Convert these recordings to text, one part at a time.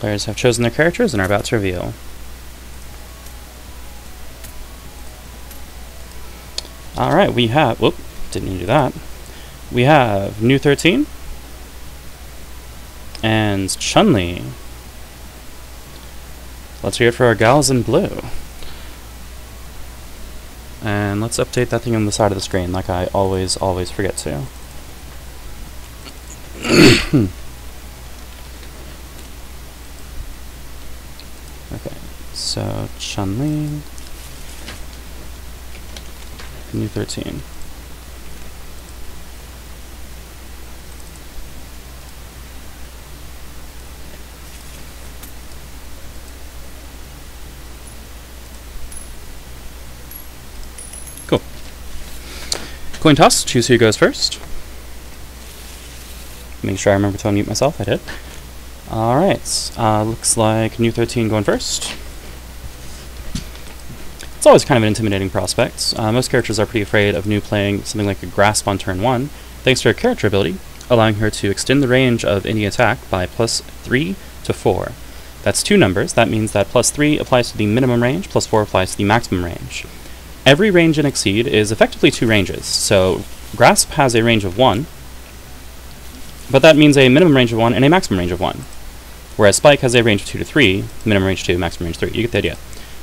Players have chosen their characters and are about to reveal. Alright, we have... Whoop, didn't need to do that. We have New 13 and Chun-Li. Let's hear it for our gals in blue. And let's update that thing on the side of the screen like I always forget to. Okay, so Chun-Li, New 13. Cool. Coin toss, choose who goes first. Make sure I remember to unmute myself, I did. Alright, looks like New 13 going first. It's always kind of an intimidating prospect. Most characters are pretty afraid of New playing something like a Grasp on turn 1, thanks to her character ability, allowing her to extend the range of any attack by +3 to 4. That's two numbers. That means that +3 applies to the minimum range, +4 applies to the maximum range. Every range in Exceed is effectively two ranges, so Grasp has a range of 1, but that means a minimum range of 1 and a maximum range of 1. Whereas Spike has a range of 2 to 3, minimum range 2, maximum range 3. You get the idea.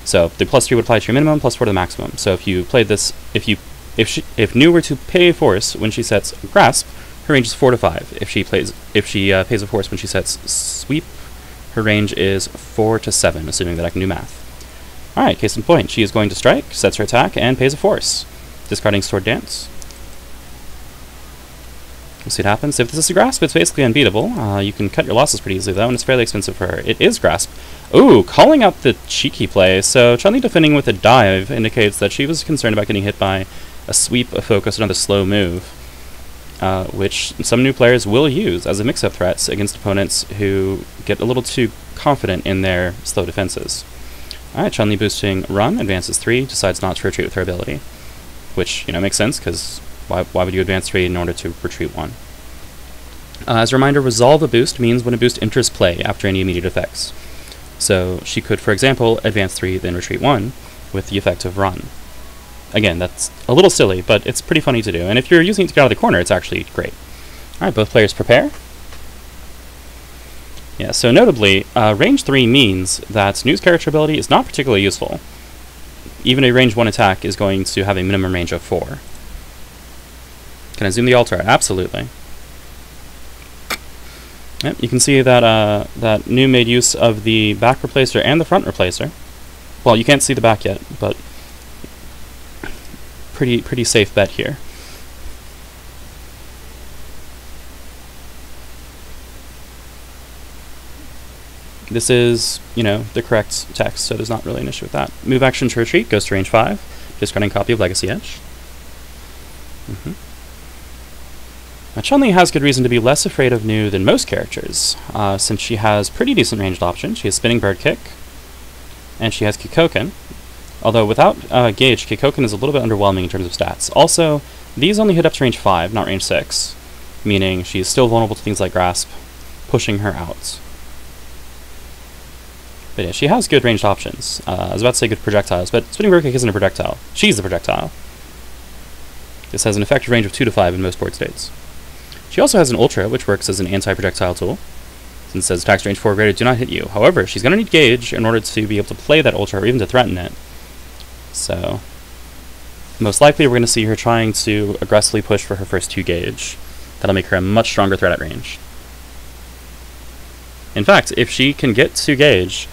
So the +3 would apply to your minimum, +4 to the maximum. So if you played this, if New were to pay a force when she sets Grasp, her range is 4 to 5. If she pays a force when she sets Sweep, her range is 4 to 7, assuming that I can do math. Alright, case in point, she is going to strike, sets her attack, and pays a force. Discarding Sword Dance. We'll see what happens. If this is a Grasp, it's basically unbeatable. You can cut your losses pretty easily, though, and it's fairly expensive for her. It is Grasp. Ooh, calling out the cheeky play. So Chun-Li defending with a dive indicates that she was concerned about getting hit by a sweep, a focus, another slow move, which some new players will use as a mix-up threat against opponents who get a little too confident in their slow defenses. Alright, Chun-Li boosting Run, advances 3, decides not to retreat with her ability, which, you know, makes sense, because why would you advance 3 in order to retreat 1? As a reminder, resolve a boost means when a boost enters play after any immediate effects. So she could, for example, advance 3, then retreat 1, with the effect of Run. Again, that's a little silly, but it's pretty funny to do, and if you're using it to get out of the corner, it's actually great. Alright, both players prepare. Yeah, so notably, range 3 means that New's character ability is not particularly useful. Even a range 1 attack is going to have a minimum range of 4. Can I zoom the altar? Absolutely. Yep, you can see that that New made use of the back replacer and the front replacer. Well, you can't see the back yet, but pretty safe bet here. This is, you know, the correct text, so there's not really an issue with that. Move action to retreat goes to range 5, discarding copy of Legacy Edge. Now, Chun-Li has good reason to be less afraid of New than most characters, since she has pretty decent ranged options. She has Spinning Bird Kick, and she has Kikoken. Although without Gauge, Kikoken is a little bit underwhelming in terms of stats. Also, these only hit up to range 5, not range 6, meaning she is still vulnerable to things like Grasp, pushing her out. But yeah, she has good ranged options. I was about to say good projectiles, but Spinning Bird Kick isn't a projectile. She's the projectile. This has an effective range of 2 to 5 in most board states. She also has an Ultra, which works as an anti-projectile tool. Since it says attacks range 4 or greater do not hit you. However, she's going to need Gauge in order to be able to play that Ultra or even to threaten it. So, most likely we're going to see her trying to aggressively push for her first 2 Gauge. That'll make her a much stronger threat at range. In fact, if she can get 2 Gauge,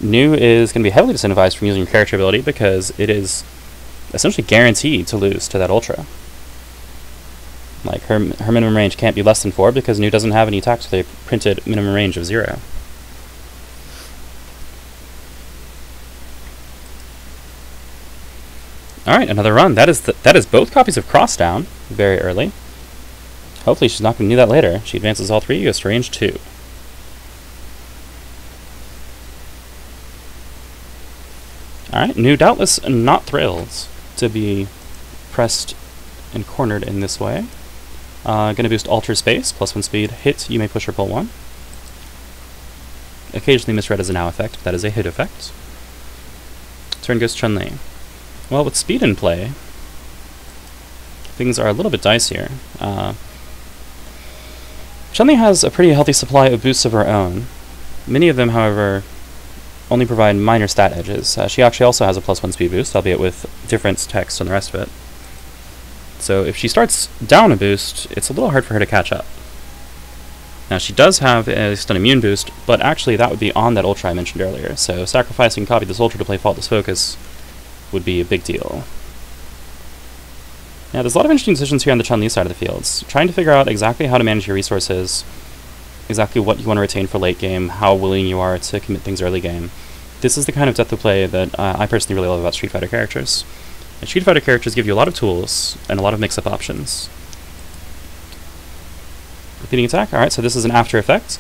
New is going to be heavily disincentivized from using her character ability because it is essentially guaranteed to lose to that Ultra. Like, her minimum range can't be less than 4 because New doesn't have any attacks with a printed minimum range of 0. Alright, another run. That is both copies of Crossdown very early. Hopefully she's not going to need that later. She advances all 3, goes to range 2. Alright, New doubtless not thrilled to be pressed and cornered in this way. Gonna boost Alter Space, +1 speed, hit, you may push or pull 1. occasionally misread as a now effect, but that is a hit effect. Turn goes Chun-Li. Well, with speed in play, things are a little bit dicier. Chun-Li has a pretty healthy supply of boosts of her own. Many of them, however, only provide minor stat edges. She actually also has a +1 speed boost, albeit with different text and the rest of it. So if she starts down a boost, it's a little hard for her to catch up. Now she does have a stun immune boost, but actually that would be on that ultra I mentioned earlier, so sacrificing copy this ultra to play Faultless Focus would be a big deal. Now there's a lot of interesting decisions here on the Chun-Li side of the fields. Trying to figure out exactly how to manage your resources, exactly what you want to retain for late game, how willing you are to commit things early game. This is the kind of depth of play that I personally really love about Street Fighter characters. And Street Fighter characters give you a lot of tools and a lot of mix-up options. Repeating attack, alright, so this is an after effect.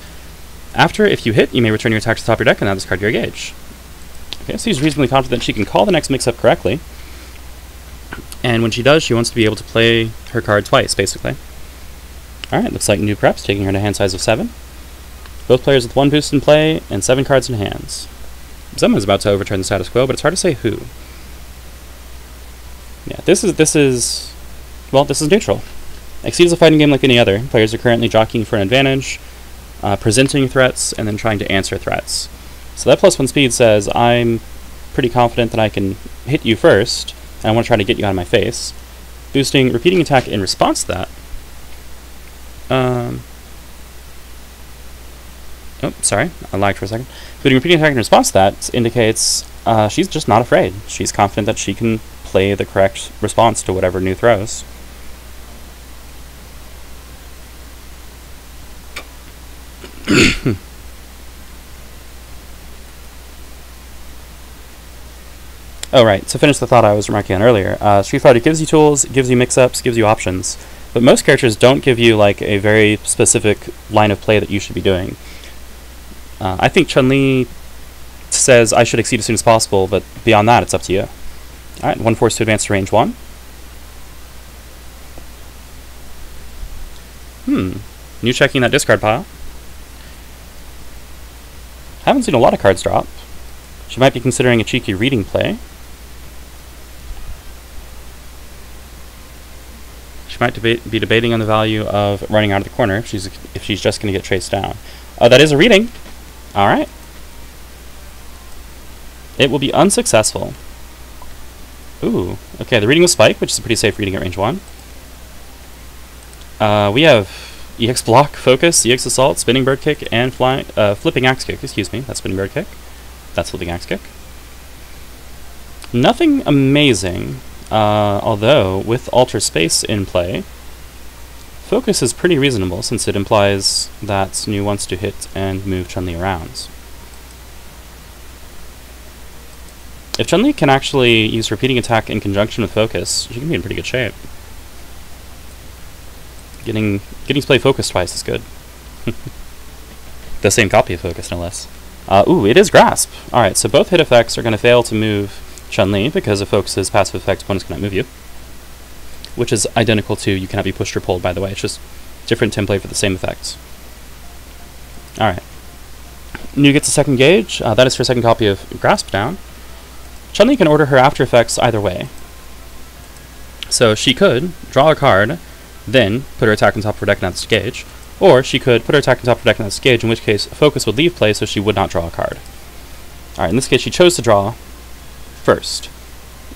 After, if you hit, you may return your attack to the top of your deck and now discard your gauge. Okay, so she's reasonably confident she can call the next mix-up correctly. And when she does, she wants to be able to play her card twice, basically. Alright, looks like new preps, taking her to hand size of 7. Both players with 1 boost in play and 7 cards in hands. Someone's about to overturn the status quo, but it's hard to say who. Yeah, this is neutral. Exceed is a fighting game like any other. Players are currently jockeying for an advantage, presenting threats, and then trying to answer threats. So that +1 speed says, I'm pretty confident that I can hit you first, and I want to try to get you out of my face. Boosting repeating attack in response to that. Oh, sorry, I lagged for a second. Boosting repeating attack in response to that indicates she's just not afraid. She's confident that she can play the correct response to whatever new throws. Oh, right, to finish the thought I was remarking on earlier, Street Fighter gives you tools, gives you mix-ups, gives you options, but most characters don't give you like a very specific line of play that you should be doing. I think Chun-Li says I should exceed as soon as possible, but beyond that, it's up to you. Alright, 1 force to advance to range 1. New checking that discard pile. Haven't seen a lot of cards drop. She might be considering a cheeky reading play. She might be debating on the value of running out of the corner if she's just going to get chased down. Oh, that is a reading. Alright. It will be unsuccessful. Ooh, okay, the reading was Spike, which is a pretty safe reading at range 1. We have EX Block, Focus, EX Assault, Spinning Bird Kick, and Flipping Axe Kick, excuse me, that's Spinning Bird Kick. That's Flipping Axe Kick. Nothing amazing, although with Alter Space in play, Focus is pretty reasonable since it implies that Nu wants to hit and move Chun-Li around. If Chun-Li can actually use repeating attack in conjunction with Focus, she can be in pretty good shape. Getting to play Focus twice is good. The same copy of Focus, no less. Ooh, it is Grasp. Alright, so both hit effects are going to fail to move Chun-Li because of Focus's passive effect, opponents cannot move you. Which is identical to you cannot be pushed or pulled, by the way. It's just different template for the same effects. Alright. Nu gets a second gauge. That is her second copy of Grasp down. Chun-Li can order her after effects either way. So she could draw a card, then put her attack on top of her deck and not disengage, or she could put her attack on top of her deck and not disengage, in which case Focus would leave play so she would not draw a card. Alright, in this case she chose to draw first,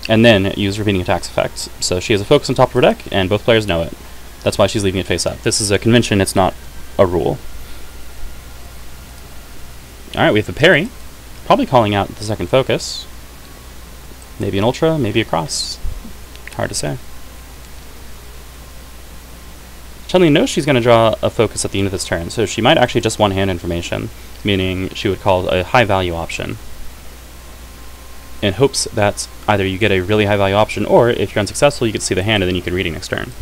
and then use repeating attacks effect. So she has a Focus on top of her deck, and both players know it. That's why she's leaving it face up. This is a convention, it's not a rule. Alright, we have a parry, probably calling out the second Focus. Maybe an Ultra, maybe a Cross. Hard to say. Chun-Li knows she's going to draw a Focus at the end of this turn, so she might actually just one-hand information, meaning she would call a high-value option, in hopes that either you get a really high-value option, or if you're unsuccessful, you could see the hand and then you could reading next turn.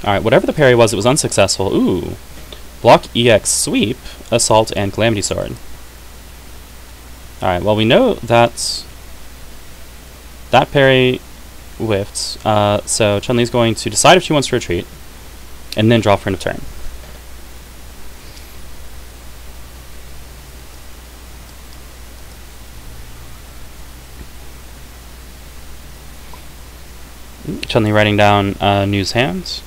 Alright, whatever the parry was, it was unsuccessful. Ooh. Block, EX, Sweep, Assault, and Calamity Sword. Alright, well we know that that parry whiffed, so Chun-Li's going to decide if she wants to retreat, and then draw for end of turn. Chun-Li writing down Nu's hand.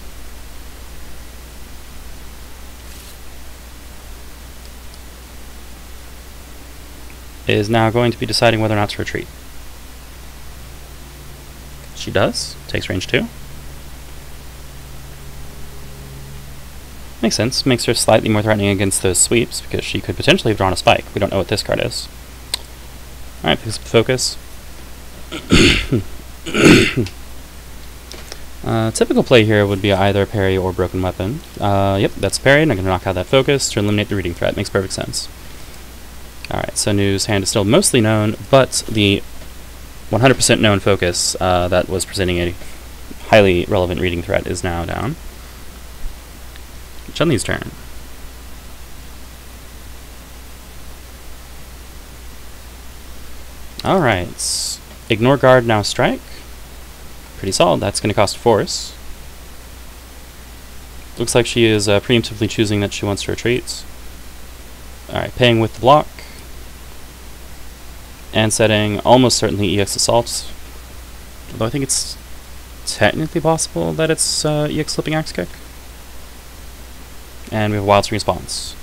Is now going to be deciding whether or not to retreat. She does. Takes range 2. Makes sense. Makes her slightly more threatening against those sweeps, because she could potentially have drawn a spike. We don't know what this card is. Alright, picks up focus. Typical play here would be either parry or broken weapon. Yep, that's parry, and I'm going to knock out that focus to eliminate the reading threat. Makes perfect sense. Alright, so Nu's hand is still mostly known, but the 100% known focus that was presenting a highly relevant reading threat is now down. Chun-Li's turn. Alright, ignore guard, now strike. Pretty solid, that's going to cost force. Looks like she is preemptively choosing that she wants to retreat. Alright, paying with the block. And setting almost certainly EX assaults. Although I think it's technically possible that it's EX slipping axe kick. And we have a wild swing response.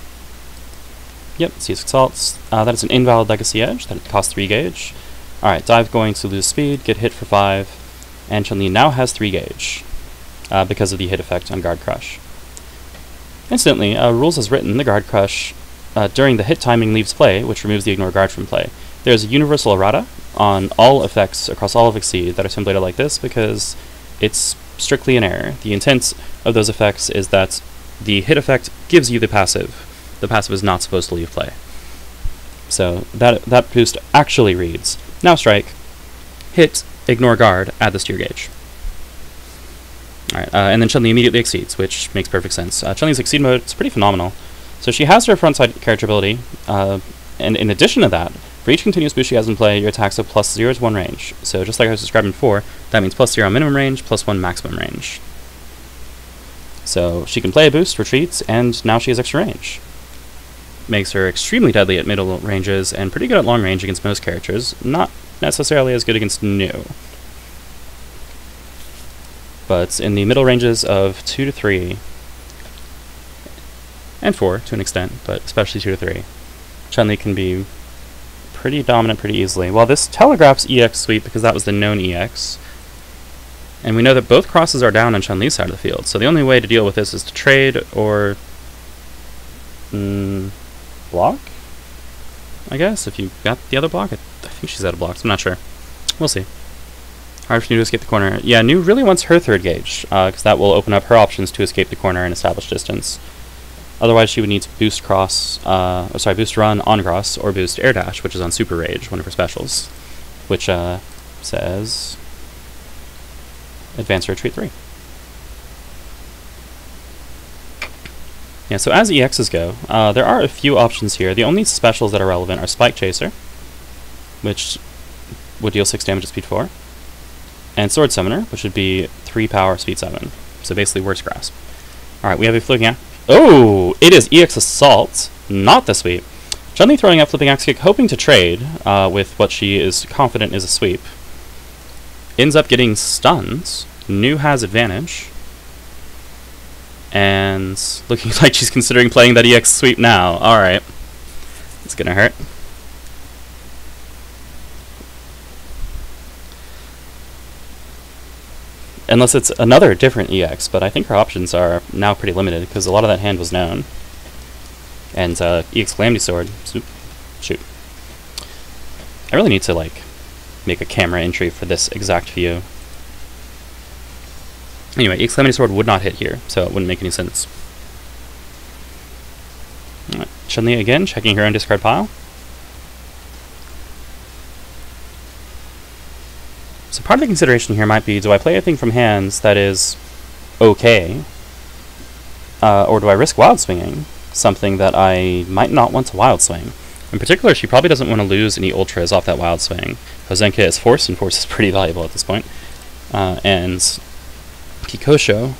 Yep, it's EX assaults. That is an invalid legacy edge, that costs 3 gauge. Alright, dive going to lose speed, get hit for 5, and Chun-Li now has 3 gauge because of the hit effect on guard crush. Incidentally, rules as written, the guard crush during the hit timing leaves play, which removes the ignore guard from play. There's a universal errata on all effects across all of Exceed that are templated like this because it's strictly an error. The intent of those effects is that the hit effect gives you the passive. The passive is not supposed to leave play. So that boost actually reads, now strike, hit, ignore guard, add this to your gauge. Alright, and then Chun-Li immediately exceeds, which makes perfect sense. Chun-Li's exceed mode is pretty phenomenal. So she has her frontside character ability, and in addition to that, for each continuous boost she has in play, your attacks have +0 to 1 range. So just like I was describing before, that means +0 minimum range, +1 maximum range. So she can play a boost, retreats, and now she has extra range. Makes her extremely deadly at middle ranges, and pretty good at long range against most characters. Not necessarily as good against Nu. But in the middle ranges of 2 to 3, and 4 to an extent, but especially 2 to 3, Chun-Li can be pretty dominant pretty easily. Well, this telegraphs EX sweep because that was the known EX. And we know that both crosses are down on Chun-Li's side of the field, so the only way to deal with this is to trade or block, I guess, if you got the other block. I think she's out of blocks, I'm not sure. We'll see. Hard for Nu to escape the corner. Yeah, Nu really wants her 3rd gauge, because that will open up her options to escape the corner and establish distance. Otherwise, she would need to boost cross, boost run on cross, or boost air dash, which is on Super Rage, one of her specials, which says advance or retreat 3. Yeah, so as EXs go, there are a few options here. The only specials that are relevant are Spike Chaser, which would deal 6 damage at speed 4, and Sword Summoner, which would be 3 power, speed 7. So basically, worse grasp. Alright, we have a flipping axe. Oh! It is EX Assault, not the sweep. Chun-Li throwing out flipping axe kick, hoping to trade with what she is confident is a sweep. Ends up getting stunned. Nu has advantage. And looking like she's considering playing that EX sweep now. Alright. It's gonna hurt. Unless it's another different EX, but I think her options are now pretty limited, because a lot of that hand was known. And EX Calamity Sword. Shoot. I really need to, like, make a camera entry for this exact view. Anyway, EX Calamity Sword would not hit here, so it wouldn't make any sense. Right. Chun-Li again, checking her own discard pile. So part of the consideration here might be, do I play a thing from hands that is okay, or do I risk wild swinging something that I might not want to wild swing? In particular, she probably doesn't want to lose any ultras off that wild swing. Hozenka is force, and force is pretty valuable at this point. And Kikosho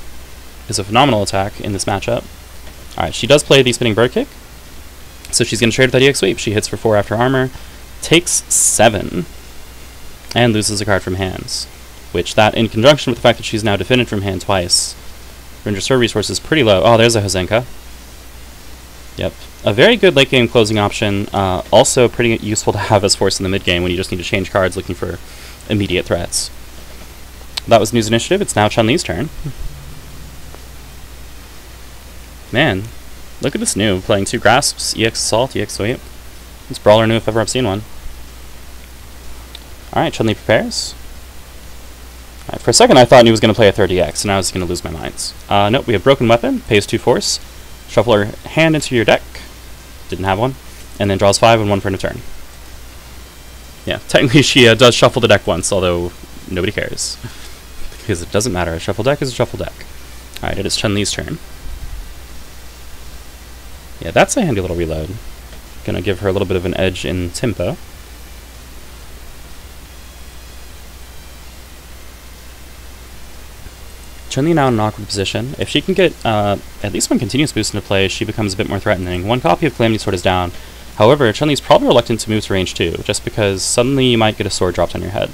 is a phenomenal attack in this matchup. Alright, she does play the spinning bird kick, so she's going to trade with that EX sweep. She hits for 4 after armor, takes 7, and loses a card from hands, which that, in conjunction with the fact that she's now defended from hand twice, renders her resources pretty low. Oh, there's a Hozenka. Yep. A very good late game closing option, also pretty useful to have as force in the mid game when you just need to change cards looking for immediate threats. That was News Initiative. It's now Chun-Li's turn. Man, look at this new, playing 2 Grasps, EX Assault, EX Sweep. It's Brawler new if ever I've seen one. Alright, Chun-Li prepares. Alright, for a second I thought he was going to play a 30x, and I was going to lose my mind. Nope, we have Broken Weapon, pays 2 force, shuffle her hand into your deck, didn't have one, and then draws 5 and 1 for a turn. Yeah, technically she does shuffle the deck once, although nobody cares. Because it doesn't matter, a shuffle deck is a shuffle deck. Alright, it is Chun-Li's turn. Yeah, that's a handy little reload. Gonna give her a little bit of an edge in tempo. Chun-Li now in an awkward position. If she can get at least one continuous boost into play, she becomes a bit more threatening. 1 copy of Calamity Sword is down. However, Chun-Li's probably reluctant to move to range 2, just because suddenly you might get a sword dropped on your head.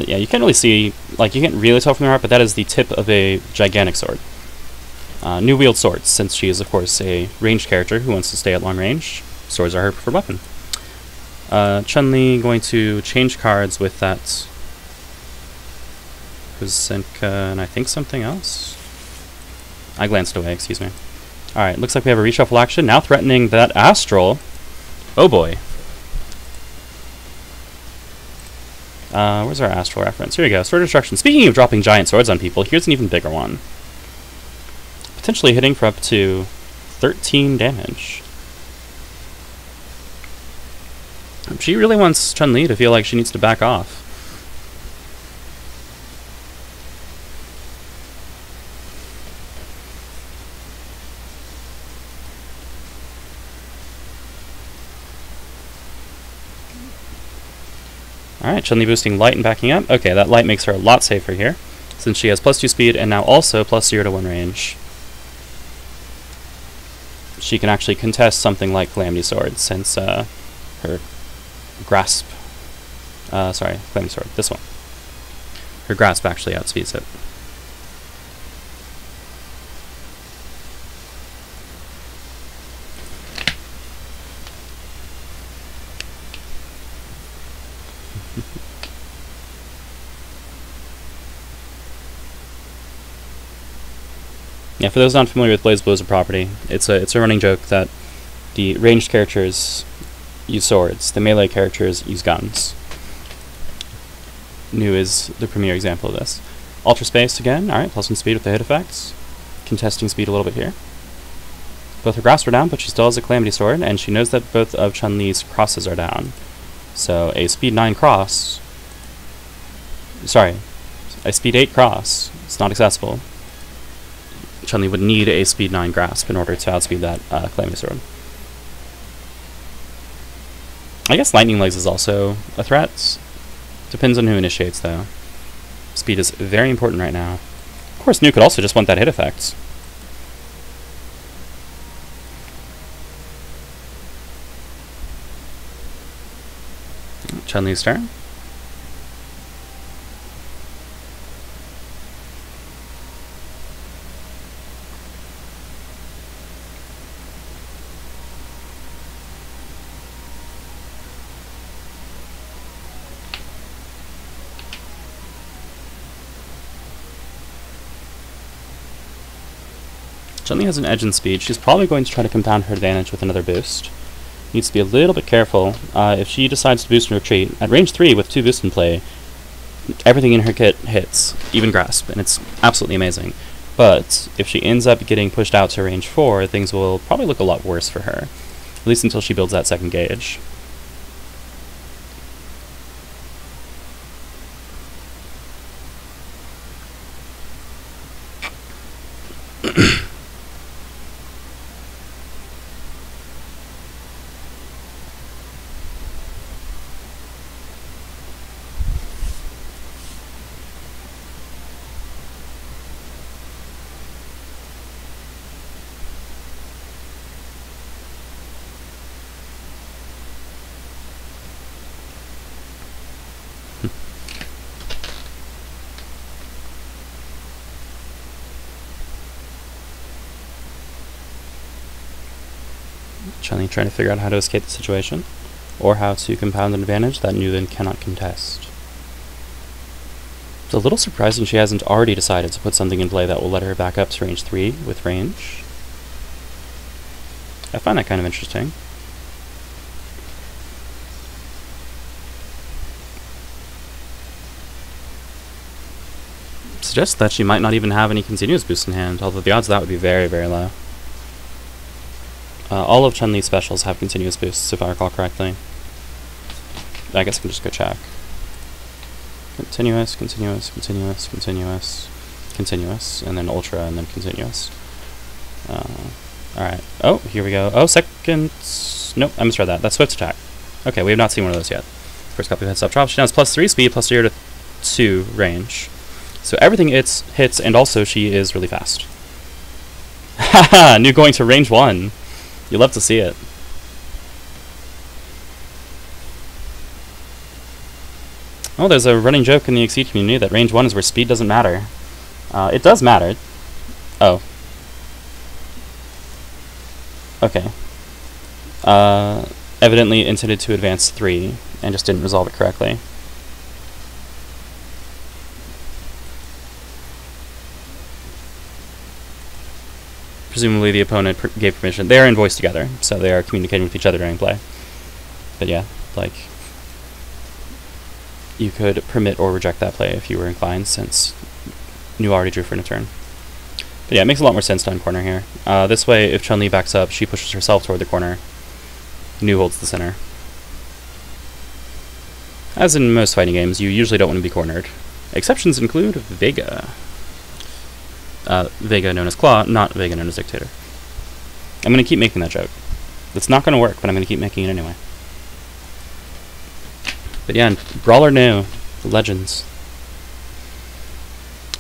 Yeah, you can't really see, like, you can't really tell from the art, but that is the tip of a gigantic sword. New wield swords, since she is, of course, a ranged character who wants to stay at long range. Swords are her preferred weapon. Chun-Li going to change cards with that Chykka and I think something else? I glanced away, excuse me. Alright, looks like we have a reshuffle action, now threatening that Astral. Oh boy. Where's our Astral reference? Here we go. Sword Destruction. Speaking of dropping giant swords on people, here's an even bigger one. Potentially hitting for up to 13 damage. She really wants Chun-Li to feel like she needs to back off. Alright, Chun-Li boosting light and backing up. Okay, that light makes her a lot safer here, since she has +2 speed and now also +0 to 1 range. She can actually contest something like Calamity Sword, since her grasp... sorry, Calamity Sword, this one. Her grasp actually outspeeds it. Yeah, for those not familiar with Blaze Blow's property, it's a running joke that the ranged characters use swords, the melee characters use guns. New is the premier example of this. Ultra Space again, alright, +1 speed with the hit effects. Contesting speed a little bit here. Both her grasps are down, but she still has a Calamity Sword, and she knows that both of Chun-Li's crosses are down. So a speed 9 cross... Sorry, a speed 8 cross, it's not accessible. Chun-Li would need a speed 9 grasp in order to outspeed that Calamity Sword. I guess Lightning Legs is also a threat. Depends on who initiates, though. Speed is very important right now. Of course, Nu could also just want that hit effect. Chun-Li's turn. Chun-Li has an edge in speed. She's probably going to try to compound her advantage with another boost. Needs to be a little bit careful. If she decides to boost and retreat, at range 3 with 2 boosts in play, everything in her kit hits, even grasp, and it's absolutely amazing. But if she ends up getting pushed out to range 4, things will probably look a lot worse for her, at least until she builds that second gauge. Chun-Li trying to figure out how to escape the situation, or how to compound an advantage that Nu then cannot contest. It's a little surprising she hasn't already decided to put something in play that will let her back up to range 3 with range. I find that kind of interesting. Suggests that she might not even have any continuous boosts in hand, although the odds of that would be very, very low. All of Chun-Li's specials have continuous boosts, if I recall correctly. I guess I can just go check. Continuous, continuous, continuous, continuous, continuous, and then ultra, and then continuous. Alright. Oh, here we go. Oh, second... Nope, I misread that. That's swift attack. Okay, we have not seen one of those yet. First couple of heads up drops. She now has +3 speed, +0 to 2 range. So everything hits, and also she is really fast. Haha! Nu going to range 1. You love to see it. Oh, there's a running joke in the Iaquis community that range 1 is where speed doesn't matter. It does matter. Oh. Okay. Evidently intended to advance 3, and just didn't resolve it correctly. Presumably the opponent gave permission. They are in voice together, so they are communicating with each other during play. But yeah, like, you could permit or reject that play if you were inclined, since Nu already drew for a turn. But yeah, it makes a lot more sense to uncorner here. This way, if Chun-Li backs up, she pushes herself toward the corner. Nu holds the center. As in most fighting games, you usually don't want to be cornered. Exceptions include Vega. Vega known as Claw, not Vega known as Dictator. I'm going to keep making that joke. It's not going to work, but I'm going to keep making it anyway. But yeah, Brawler Nu, the legends.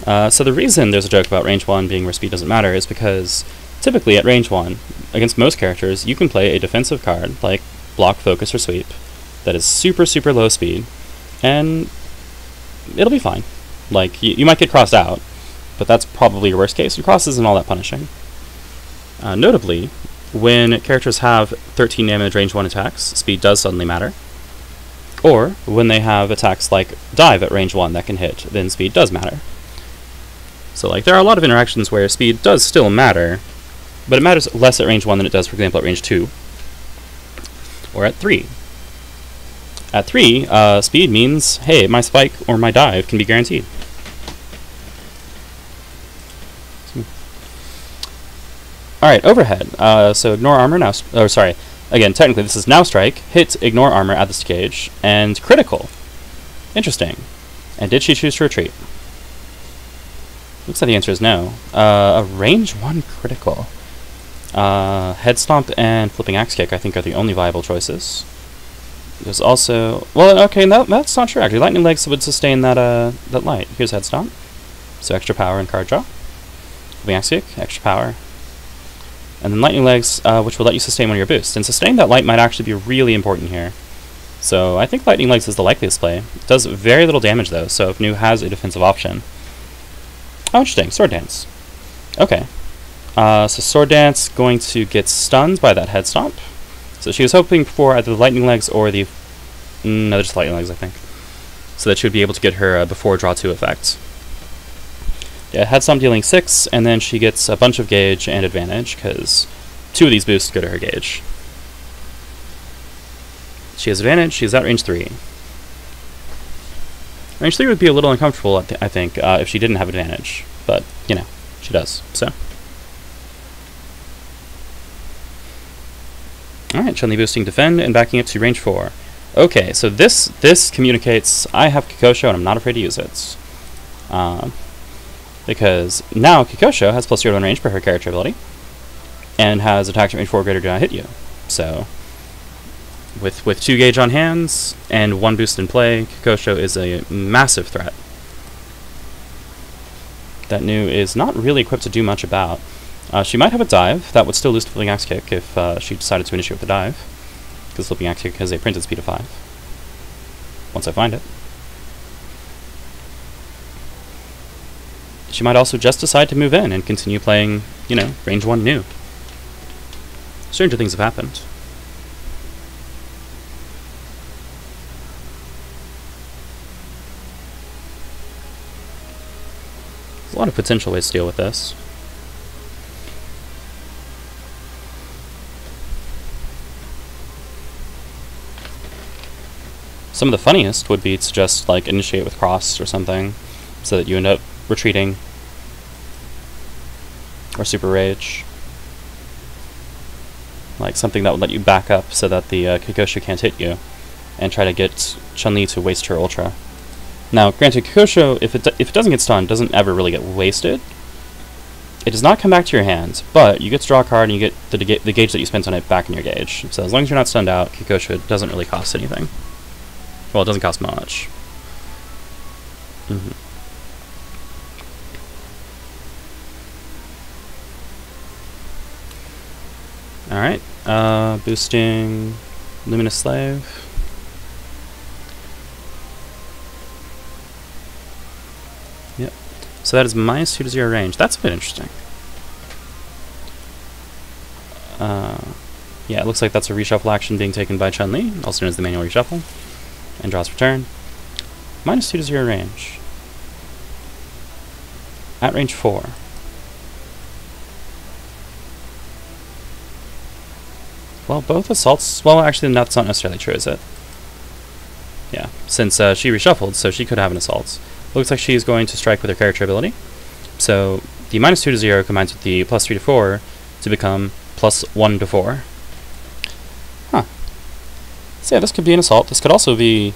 So the reason there's a joke about range 1 being where speed doesn't matter is because typically at range 1, against most characters, you can play a defensive card like Block, Focus, or Sweep that is super, super low speed, and it'll be fine. Like, you might get crossed out, but that's probably your worst case, and cross isn't all that punishing. Notably, when characters have 13 damage range 1 attacks, speed does suddenly matter. Or, when they have attacks like Dive at range 1 that can hit, then speed does matter. So, like, there are a lot of interactions where speed does still matter, but it matters less at range 1 than it does, for example, at range 2. Or at 3. At 3, speed means, hey, my spike or my dive can be guaranteed. Alright, overhead. So ignore armor now. Oh, sorry. Again, technically this is now strike, hit, ignore armor at this stage, and critical. Interesting. And did she choose to retreat? Looks like the answer is no. A range 1 critical. Head stomp and flipping axe kick I think are the only viable choices. There's also... Well, okay, that's not true actually. Lightning legs would sustain that light. Here's head stomp. So extra power and card draw. Flipping axe kick, extra power. And then lightning legs, which will let you sustain one of your boosts. And sustaining that light might actually be really important here. So I think lightning legs is the likeliest play. It does very little damage though, so if Nu has a defensive option. Oh, interesting. Sword Dance. Okay. So Sword Dance going to get stunned by that head stomp. So she was hoping for either the lightning legs or the... No, just lightning legs, I think. So that she would be able to get her before draw 2 effect. Yeah, head stomp dealing 6, and then she gets a bunch of gauge and advantage, because 2 of these boosts go to her gauge. She has advantage, she's at range 3. Range 3 would be a little uncomfortable, I think, if she didn't have advantage. But, you know, she does, so. Alright, Chun-Li boosting defend and backing up to range 4. Okay, so this communicates I have Kikosho and I'm not afraid to use it. Because now Kikosho has +0 to range per her character ability, and has attacks at range 4 greater do not hit you. So, with 2 gauge on hands and 1 boost in play, Kikosho is a massive threat that Nu is not really equipped to do much about. She might have a dive that would still lose to flipping axe kick if she decided to initiate with a dive, because flipping axe kick has a printed speed of 5. Once I find it. She might also just decide to move in and continue playing, you know, range 1 Nu. stranger things have happened. There's a lot of potential ways to deal with this. Some of the funniest would be to just like initiate with cross or something, so that you end up retreating or super rage. Like something that would let you back up so that the Kikoshu can't hit you, and try to get Chun-Li to waste her ultra. Now, granted, Kikoshu, if it doesn't get stunned, doesn't ever really get wasted. It does not come back to your hand, but you get to draw a card and you get the gauge that you spent on it back in your gauge. So as long as you're not stunned out, Kikoshu doesn't really cost anything. Well, it doesn't cost much. Alright, boosting Luminous Slave. Yep. So that is minus 2 to 0 range. That's a bit interesting. Yeah, it looks like that's a reshuffle action being taken by Chun-Li, also known as the manual reshuffle. And draws for turn. Minus 2 to 0 range. At range 4. Well, both assaults... Well, actually, that's not necessarily true, is it? Yeah, since she reshuffled, so she could have an assault. Looks like she's going to strike with her character ability. So, the minus 2 to 0 combines with the plus 3 to 4 to become plus 1 to 4. Huh. So yeah, this could be an assault. This could also be...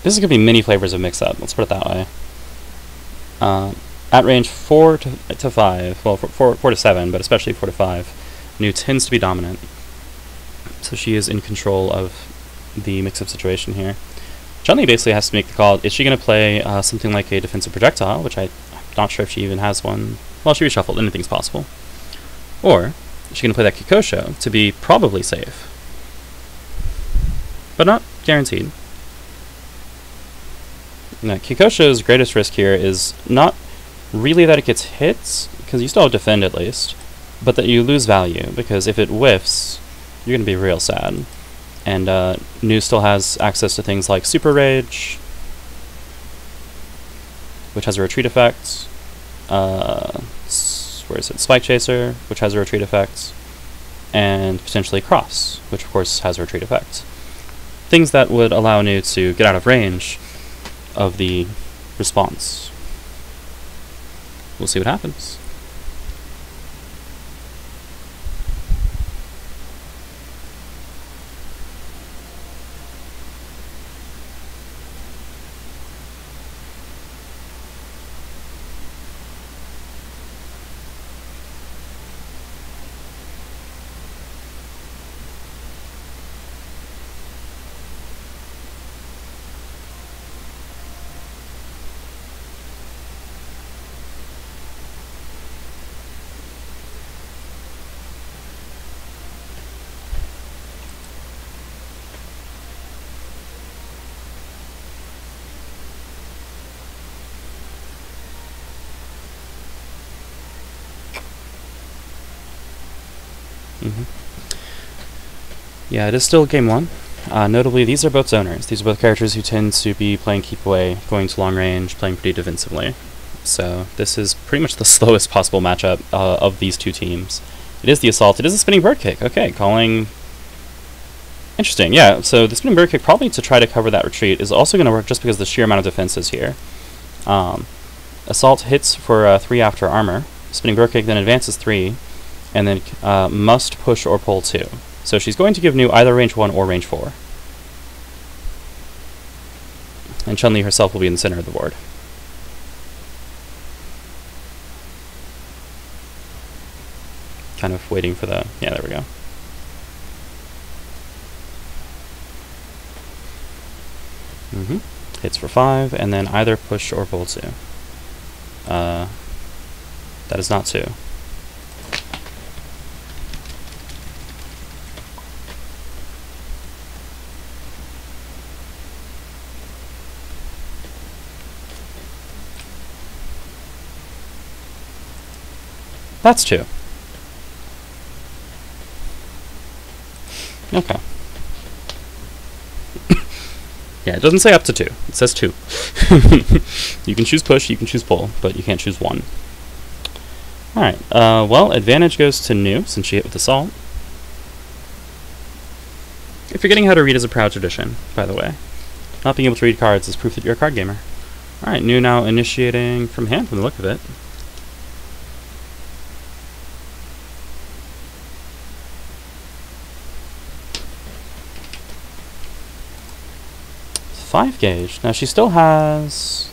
This could be many flavors of mix-up, let's put it that way. At range 4 to 5, well, 4 to 7, but especially 4 to 5, Nu tends to be dominant. So she is in control of the mix-up situation here. Chun-Li basically has to make the call, is she going to play something like a defensive projectile, which I'm not sure if she even has one. Well, she reshuffled, anything's possible. Or, is she going to play that Kikoshu to be probably safe, but not guaranteed. Now, Kikoshu's greatest risk here is not really that it gets hit, because you still have defend at least, but that you lose value, because if it whiffs, you're going to be real sad. And Nu still has access to things like Super Rage, which has a retreat effect. Where is it? Spike Chaser, which has a retreat effect. And potentially Cross, which of course has a retreat effect. Things that would allow Nu to get out of range of the response. We'll see what happens. Yeah, it is still game 1. Notably, these are both zoners. These are both characters who tend to be playing keep away, going to long range, playing pretty defensively. So this is pretty much the slowest possible matchup of these two teams. It is the assault. It is a spinning bird kick. Okay, calling... Interesting, yeah. So the spinning bird kick, probably to try to cover that retreat, is also going to work just because of the sheer amount of defenses here. Assault hits for 3 after armor. Spinning bird kick then advances 3, and then must push or pull 2. So she's going to give Nu either range 1 or range 4. And Chun-Li herself will be in the center of the board. Kind of waiting for the... Yeah, there we go. Hits for 5, and then either push or pull 2. That is not 2. That's 2. Okay. Yeah, it doesn't say up to 2. It says 2. You can choose push, you can choose pull, but you can't choose 1. Alright, well, advantage goes to Nu, since she hit with Assault. If forgetting how to read is a proud tradition, by the way. Not being able to read cards is proof that you're a card gamer. Alright, Nu now initiating from hand, from the look of it. Five gauge. Now she still has,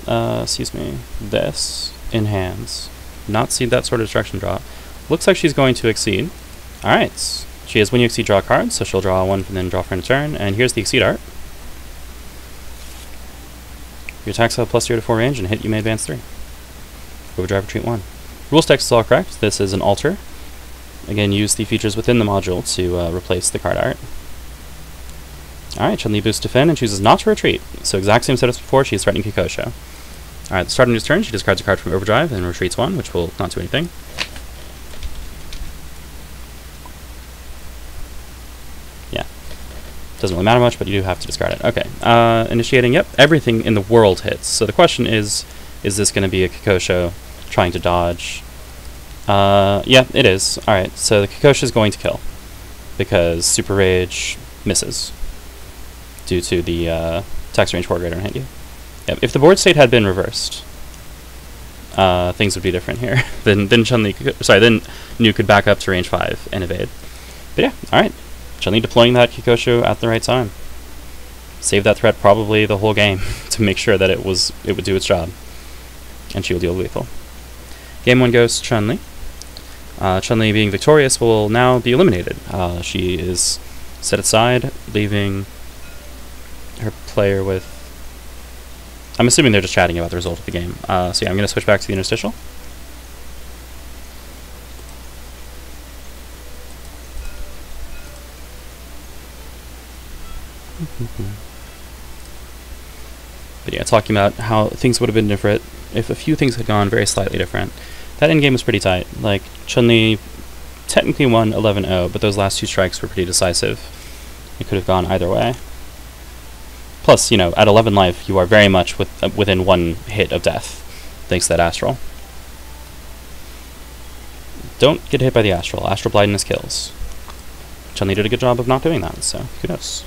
excuse me, this in hands. Not see that sort of destruction drop. Looks like she's going to exceed. Alright. She has when you exceed, draw a card, so she'll draw one and then draw for a turn. And here's the exceed art. Your attacks have +0 to 4 range, and hit you may advance 3. Overdrive retreat 1. Rules text is all correct. This is an alter. Again, use the features within the module to replace the card art. Alright, Chun-Li boosts defend and chooses not to retreat. So exact same setup as before, she's threatening Kikosho. Alright, at the start of Nu's turn, she discards a card from Overdrive and retreats 1, which will not do anything. Yeah. Doesn't really matter much, but you do have to discard it. Okay. Initiating, yep, everything in the world hits. So the question is this going to be a Kikosho trying to dodge? Yeah, it is. Alright, so the Kikosho is going to kill. Because Super Rage misses. Due to the text range 4 greater and hit you. Yep. If the board state had been reversed, things would be different here. then Chun-Li, then Nu could back up to range 5 and evade. But yeah, alright. Chun-Li deploying that Kikosho at the right time. Save that threat probably the whole game to make sure that it would do its job. And she will deal lethal. Game 1 goes Chun-Li. Chun-Li being victorious will now be eliminated. She is set aside, leaving her player with... I'm assuming they're just chatting about the result of the game. So yeah, I'm going to switch back to the interstitial. But yeah, talking about how things would have been different if a few things had gone very slightly different. That endgame was pretty tight. Like, Chun-Li technically won 11-0, but those last 2 strikes were pretty decisive. It could have gone either way. Plus, you know, at 11 life, you are very much within 1 hit of death, thanks to that Astral. Don't get hit by the Astral. Astral Blindness kills. Chun-Li did a good job of not doing that, so kudos.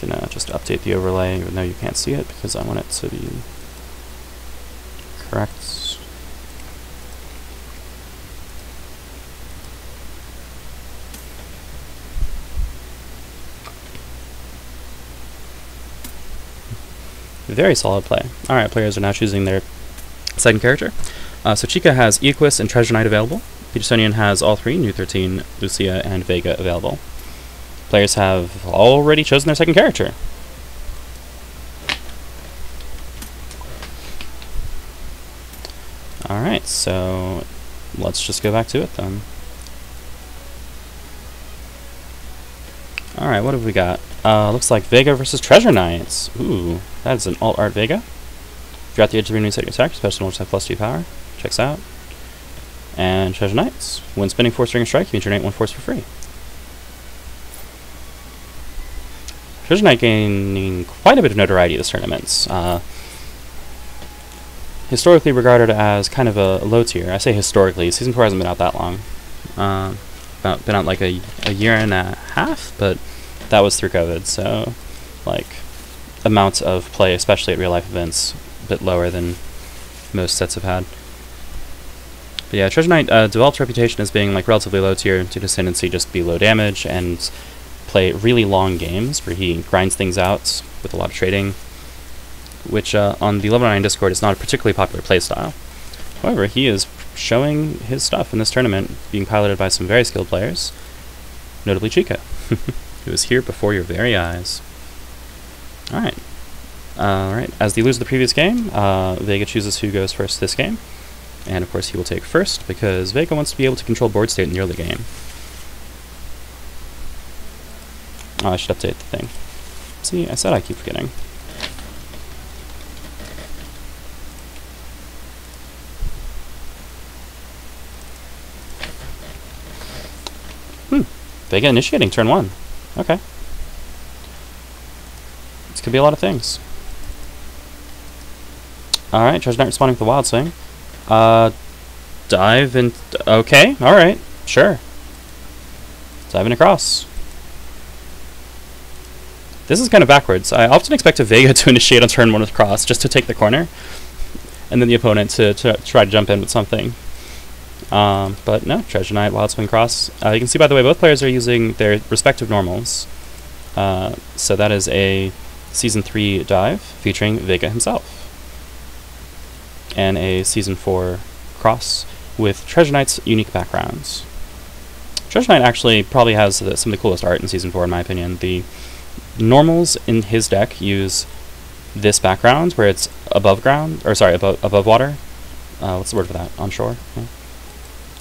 Gonna just update the overlay, even though you can't see it, because I want it to be correct. Very solid play. Alright, players are now choosing their second character. So Chykka has Iaquis and Treasure Knight available. Petersonian has all 3, Nu 13, Luciya, and Vega available. Players have already chosen their second character. Alright, so let's just go back to it then. Alright, what have we got? Looks like Vega versus Treasure Knights. Ooh, that's an alt art Vega. If you're at the edge of your new set your attack, special knowledge have +2 power. Checks out. And Treasure Knights. When spinning force during a strike, you can generate 1 force for free. Treasure Knight gaining quite a bit of notoriety this tournament. Historically regarded as kind of a low tier. I say historically, Season 4 hasn't been out that long. Been out like a year and a half, but that was through COVID, so like amount of play, especially at real life events, a bit lower than most sets have had. But yeah, Treasure Knight developed a reputation as being like relatively low tier due to his tendency just to be low damage and play really long games where he grinds things out with a lot of trading, which on the level 9 Discord is not a particularly popular playstyle. However, he is showing his stuff in this tournament, being piloted by some very skilled players, notably Chykka, who is here before your very eyes. Alright. Alright, as the loser of the previous game, Vega chooses who goes first this game. And of course he will take first, because Vega wants to be able to control board state in the early game. Oh, I should update the thing. See, I said I keep forgetting. Vega initiating turn 1. Okay. This could be a lot of things. Alright, Treasure Knight responding with the Wild Swing. Dive and... Okay, alright, sure. Diving across. This is kind of backwards. I often expect a Vega to initiate on turn 1 with cross, just to take the corner, and then the opponent to try to jump in with something. But no, Treasure Knight, Wild Swing, cross. You can see, by the way, both players are using their respective normals. So that is a Season 3 dive featuring Vega himself, and a Season 4 cross with Treasure Knight's unique backgrounds. Treasure Knight actually probably has some of the coolest art in Season 4, in my opinion. The normals in his deck use this background where it's above ground, or sorry, above water. What's the word for that? On shore? Yeah.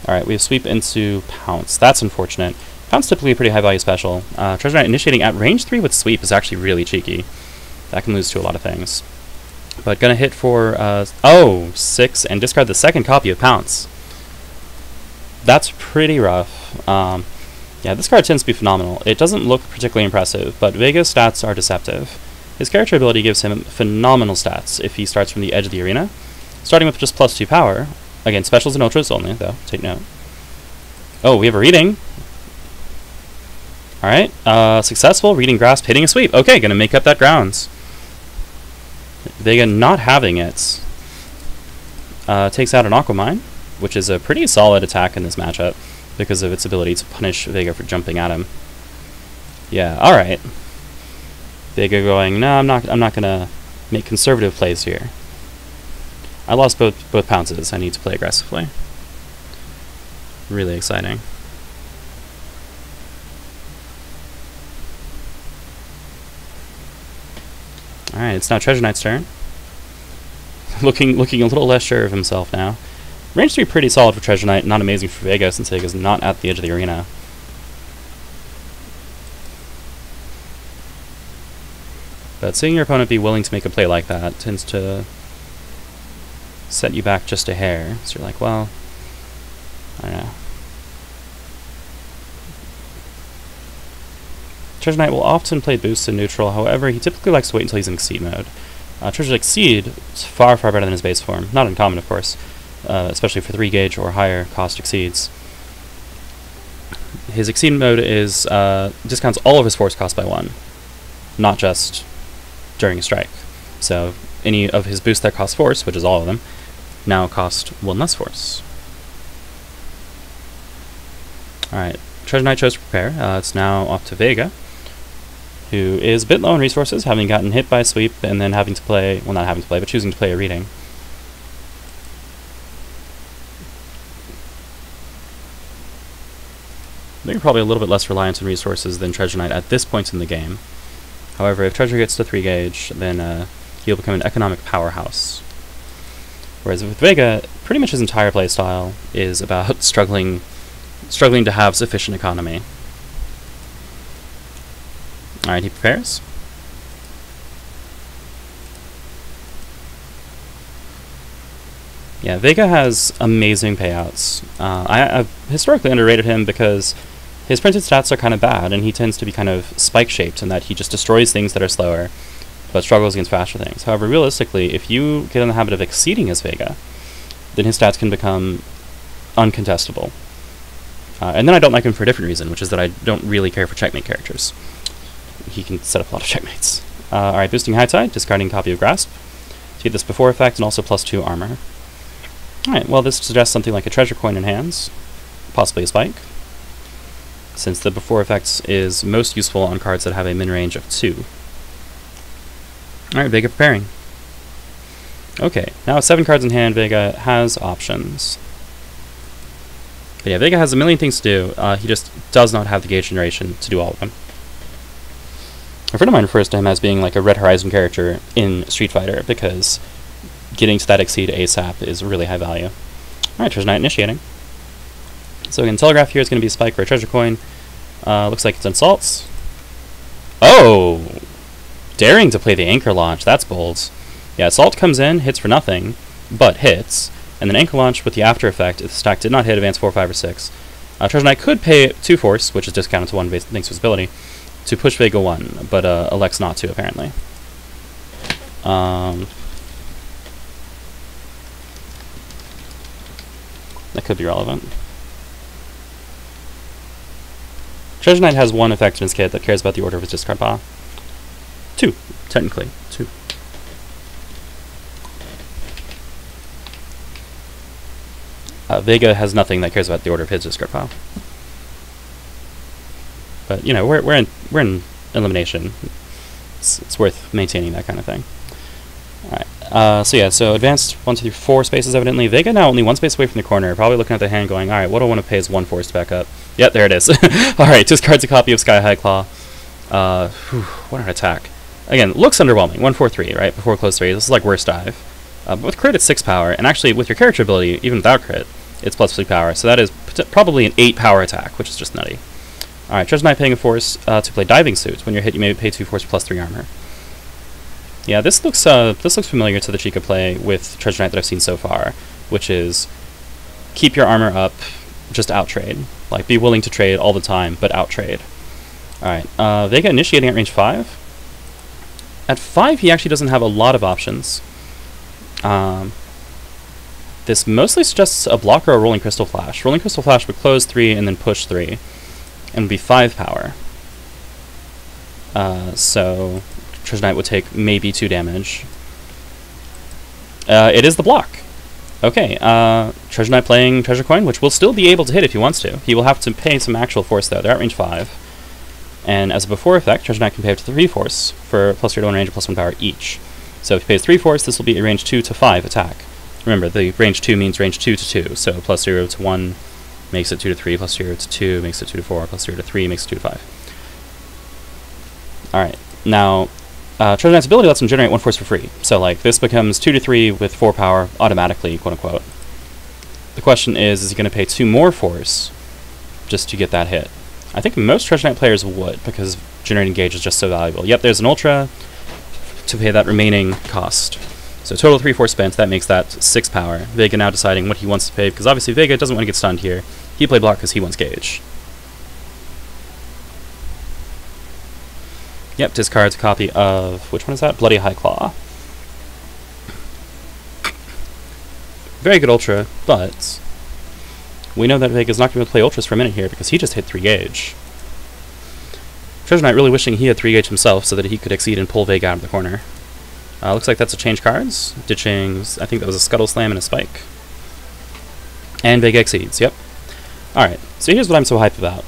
Alright, we have sweep into pounce. That's unfortunate. Pounce typically a pretty high value special. Treasure Knight initiating at range 3 with sweep is actually really cheeky. That can lose to a lot of things. But gonna hit for, 6 and discard the second copy of pounce. That's pretty rough. Yeah, this card tends to be phenomenal. It doesn't look particularly impressive, but Vega's stats are deceptive. His character ability gives him phenomenal stats if he starts from the edge of the arena, starting with just +2 power. Again, specials and ultras only, though. Take note. Oh, we have a reading. Alright, successful. Reading grasp, hitting a sweep. Okay, gonna make up that grounds. Vega not having it. Takes out an Aquamine, which is a pretty solid attack in this matchup because of its ability to punish Vega for jumping at him. Yeah, alright. Vega going, no, I'm not gonna make conservative plays here. I lost both pounces. I need to play aggressively. Really exciting. Alright, it's now Treasure Knight's turn. looking a little less sure of himself now. Range 3 pretty solid for Treasure Knight, not amazing for Vega since Vega's not at the edge of the arena. But seeing your opponent be willing to make a play like that tends to set you back just a hair. So you're like, well, I don't know. Treasure Knight will often play boosts in neutral, however, he typically likes to wait until he's in Exceed mode. Treasure Exceed is far better than his base form. Not uncommon, of course, especially for 3 gauge or higher cost Exceeds. His Exceed mode is discounts all of his force cost by 1, not just during a strike. So any of his boosts that cost force, which is all of them, now cost 1 less force. Alright, Treasure Knight chose to prepare. It's now off to Vega, who is a bit low on resources, having gotten hit by a sweep and then having to play, well, not having to play, but choosing to play a reading. I think you're probably a little bit less reliant on resources than Treasure Knight at this point in the game. However, if Treasure gets to 3 gauge, then he'll become an economic powerhouse. Whereas with Vega, pretty much his entire playstyle is about struggling to have sufficient economy. Alright, he prepares. Yeah, Vega has amazing payouts. I've historically underrated him because his printed stats are kind of bad, and he tends to be kind of spike-shaped in that he just destroys things that are slower, but struggles against faster things. However, realistically, if you get in the habit of exceeding his Vega, then his stats can become uncontestable. And then I don't like him for a different reason, which is that I don't really care for checkmate characters. He can set up a lot of checkmates. Alright, boosting High Tide, discarding copy of Grasp to get this before effect and also +2 armor. Alright, well this suggests something like a treasure coin in hands, possibly a spike, since the before effect is most useful on cards that have a min range of 2. Alright, Vega preparing. Okay, now with 7 cards in hand, Vega has options. But yeah, Vega has a million things to do, he just does not have the gauge generation to do all of them. A friend of mine refers to him as being like a Red Horizon character in Street Fighter, because getting to that Exceed ASAP is really high value. Alright, Treasure Knight initiating. So again, Telegraph here is going to be a spike for a treasure coin. Looks like it's Assaults. Oh! Daring to play the Anchor Launch, that's bold. Yeah, Assault comes in, hits for nothing, but hits. And then Anchor Launch with the after effect, if the stack did not hit advance 4, 5, or 6, Treasure Knight could pay 2 force, which is discounted to 1 thanks to his ability, to push Vega 1, but elects not to, apparently. That could be relevant. Treasure Knight has 1 effect in his kit that cares about the order of his discard pile. 2, technically. 2. Vega has nothing that cares about the order of his discard pile. But, you know, we're in elimination. It's worth maintaining that kind of thing. Alright, so yeah, so advanced 1, 2, 3, 4 spaces evidently. Vega now only 1 space away from the corner, probably looking at the hand going, alright, what do I want to pay is 1 force to back up? Yep, there it is. Alright, discards a copy of Sky High Claw. What an attack. Again, looks underwhelming. 1, 4, 3, right? Before close 3. This is like worst dive. But with crit, it's 6 power, and actually with your character ability, even without crit, it's plus 3 power. So that is probably an 8 power attack, which is just nutty. Alright, Treasure Knight paying a force to play Diving Suit. When you're hit, you may pay 2 force plus 3 armor. Yeah, this looks familiar to the Chykka play with Treasure Knight that I've seen so far, which is keep your armor up, just outtrade. Like, be willing to trade all the time, but outtrade. Alright, Vega initiating at range 5. At 5, he actually doesn't have a lot of options. This mostly suggests a block or a Rolling Crystal Flash. Rolling Crystal Flash would close 3 and then push 3, and would be 5 power. So Treasure Knight would take maybe 2 damage. It is the block. Okay, Treasure Knight playing Treasure Coin, which will still be able to hit if he wants to. He will have to pay some actual force, though. They're at range 5. And as a before effect, Treasure Knight can pay up to 3 force for plus 3 to 1 range and plus 1 power each. So if he pays 3 force, this will be a range 2 to 5 attack. Remember, the range 2 means range 2 to 2, so plus 0 to 1 makes it 2 to 3, plus 0 to 2 makes it 2 to 4, plus 0 to 3 makes it 2 to 5. Alright, now, Treasure Knight's ability lets him generate 1 force for free. So, like, this becomes 2 to 3 with 4 power automatically, quote-unquote. The question is he going to pay 2 more force just to get that hit? I think most Treasure Knight players would, because generating gauge is just so valuable. Yep, there's an Ultra to pay that remaining cost. So total 3 force spent, that makes that 6 power. Vega now deciding what he wants to pay, because obviously Vega doesn't want to get stunned here. He played block because he wants gauge. Yep, discards a copy of, which one is that? Bloody High Claw. Very good Ultra, but we know that Vega's not going to play Ultras for a minute here because he just hit 3 gauge. Treasure Knight really wishing he had 3 gauge himself so that he could exceed and pull Vega out of the corner. Looks like that's a change cards. Ditching, I think that was a Scuttle Slam and a Spike. And Vega exceeds, yep. Alright, so here's what I'm so hyped about.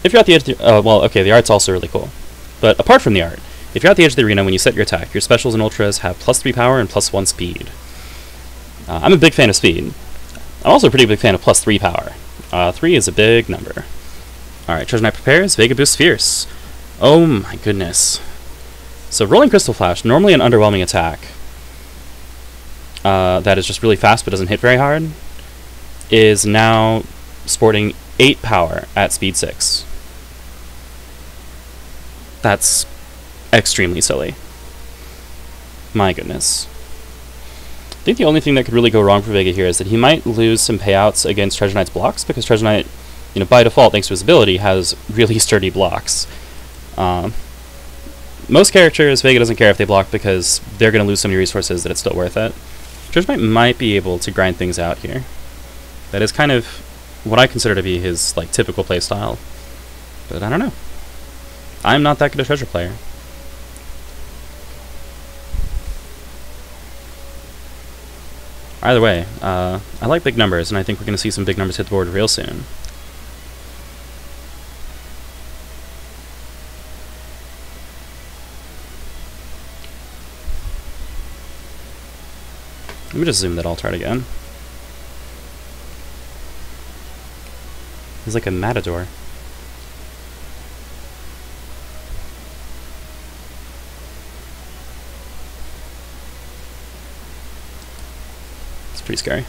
If you're at the edge of the, well, okay, the art's also really cool. But apart from the art, if you're at the edge of the arena when you set your attack, your specials and ultras have plus 3 power and plus 1 speed. I'm a big fan of speed. I'm also a pretty big fan of plus 3 power. 3 is a big number. Alright, Treasure Knight prepares, Vega boosts Fierce. Oh my goodness. So Rolling Crystal Flash, normally an underwhelming attack, that is just really fast but doesn't hit very hard, is now sporting 8 power at speed 6. That's extremely silly. My goodness. I think the only thing that could really go wrong for Vega here is that he might lose some payouts against Treasure Knight's blocks, because Treasure Knight, you know, by default, thanks to his ability, has really sturdy blocks. Most characters, Vega doesn't care if they block because they're going to lose so many resources that it's still worth it. Treasure Knight might be able to grind things out here. That is kind of what I consider to be his, like, typical playstyle. But I don't know. I'm not that good a treasure player. Either way, I like big numbers, and I think we're going to see some big numbers hit the board real soon. Let me just zoom that alt art again. He's like a matador. It's pretty scary.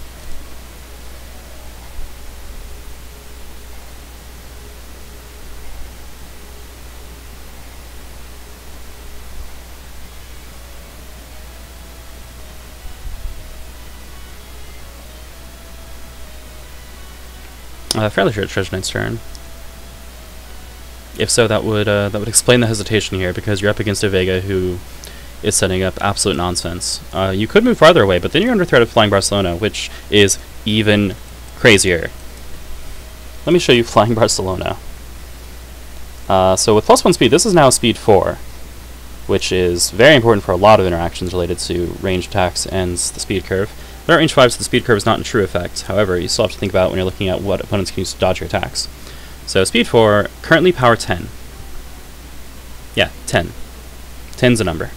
Fairly sure it's Treasure Knight's turn. If so, that would explain the hesitation here, because you're up against a Vega who is setting up absolute nonsense. You could move farther away, but then you're under threat of Flying Barcelona, which is even crazier. Let me show you Flying Barcelona. So with +1 speed, this is now speed 4, which is very important for a lot of interactions related to range attacks and the speed curve. But at range 5, so the speed curve is not in true effect. However, you still have to think about when you're looking at what opponents can use to dodge your attacks. So speed 4, currently power 10. Yeah, 10. 10's a number.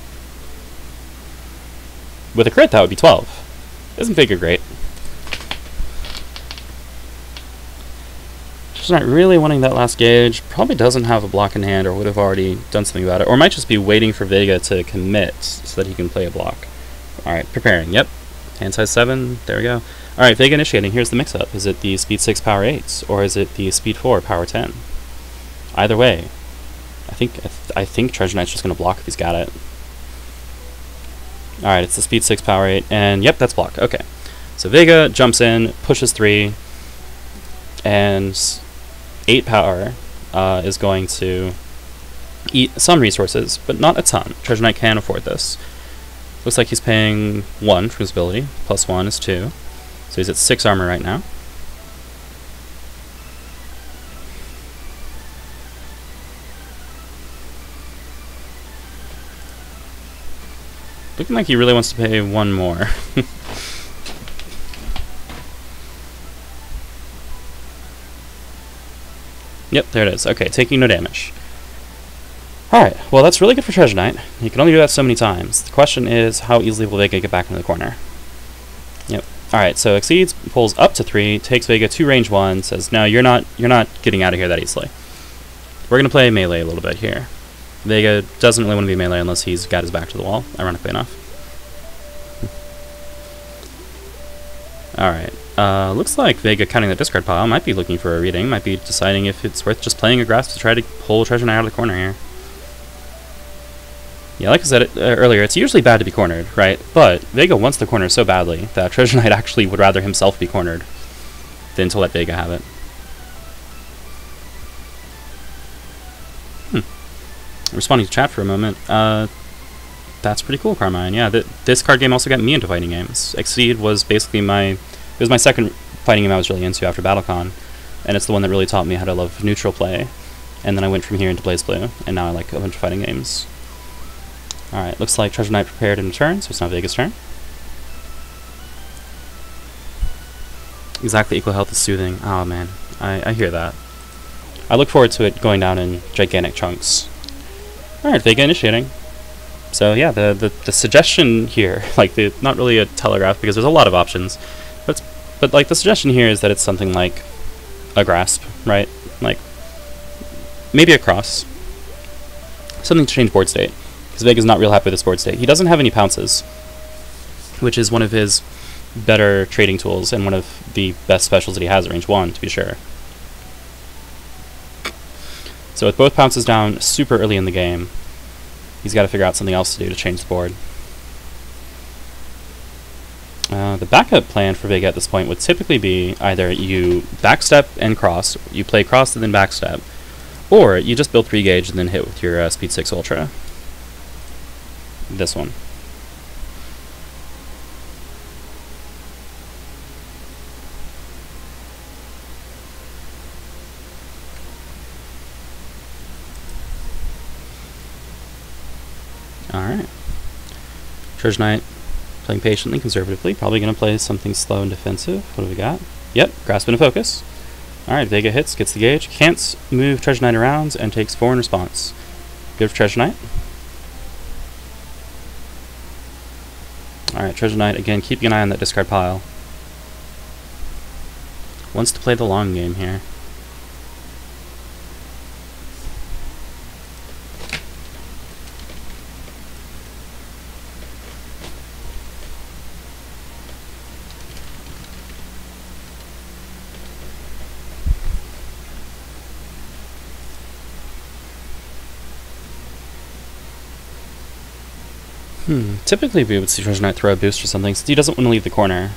With a crit, that would be 12. Isn't Vega great? Just not really wanting that last gauge. Probably doesn't have a block in hand, or would have already done something about it. Or might just be waiting for Vega to commit so that he can play a block. Alright, preparing. Yep. Hand size 7. There we go. Alright, Vega initiating. Here's the mix-up. Is it the speed 6 power 8, or is it the speed 4 power 10? Either way, I think Treasure Knight's just going to block if he's got it. Alright, it's the speed 6 power 8, and yep, that's block. Okay. So Vega jumps in, pushes 3, and 8 power is going to eat some resources, but not a ton. Treasure Knight can afford this. Looks like he's paying 1 for his ability, +1 is 2. So he's at 6 armor right now. Looking like he really wants to pay 1 more. Yep, there it is. Okay, taking no damage. Alright, well that's really good for Treasure Knight. He can only do that so many times. The question is, how easily will Vega get back into the corner? Yep. Alright, so exceeds, pulls up to 3, takes Vega to range 1, says, no, you're not getting out of here that easily. We're gonna play melee a little bit here. Vega doesn't really want to be melee unless he's got his back to the wall, ironically enough. Alright, looks like Vega counting the discard pile might be looking for a reading, might be deciding if it's worth just playing a grasp to try to pull Treasure Knight out of the corner here. Yeah, like I said earlier, it's usually bad to be cornered, right? But Vega wants the corner so badly that Treasure Knight actually would rather himself be cornered than to let Vega have it. Responding to chat for a moment, that's pretty cool, Carmine. Yeah, this card game also got me into fighting games. Exceed was basically it was my second fighting game I was really into after BattleCon, and it's the one that really taught me how to love neutral play. And then I went from here into BlazBlue, and now I like a bunch of fighting games. Alright, looks like Treasure Knight prepared in turn, so it's not Vega's turn. Exactly, equal health is soothing. Oh man, I hear that. I look forward to it going down in gigantic chunks. Alright, Vega initiating. So yeah, the suggestion here, like not really a telegraph because there's a lot of options, but like the suggestion here is that it's something like a grasp, right? Like maybe a cross. Something to change board state. Because Vega's not real happy with his board state. He doesn't have any pounces, which is one of his better trading tools and one of the best specials that he has at range 1, to be sure. So with both pounces down super early in the game, he's got to figure out something else to do to change the board. The backup plan for Vega at this point would typically be either you backstep and cross, you play cross and then backstep, or you just build 3 gauge and then hit with your speed 6 ultra. This one. Alright. Treasure Knight playing patiently, conservatively. Probably going to play something slow and defensive. What do we got? Yep, grasp and focus. Alright, Vega hits, gets the gauge. Can't move Treasure Knight around and takes 4 in response. Good for Treasure Knight. Alright, Treasure Knight, again, keeping an eye on that discard pile. Wants to play the long game here. Typically we would see Treasure Knight throw a boost or something, since he doesn't want to leave the corner.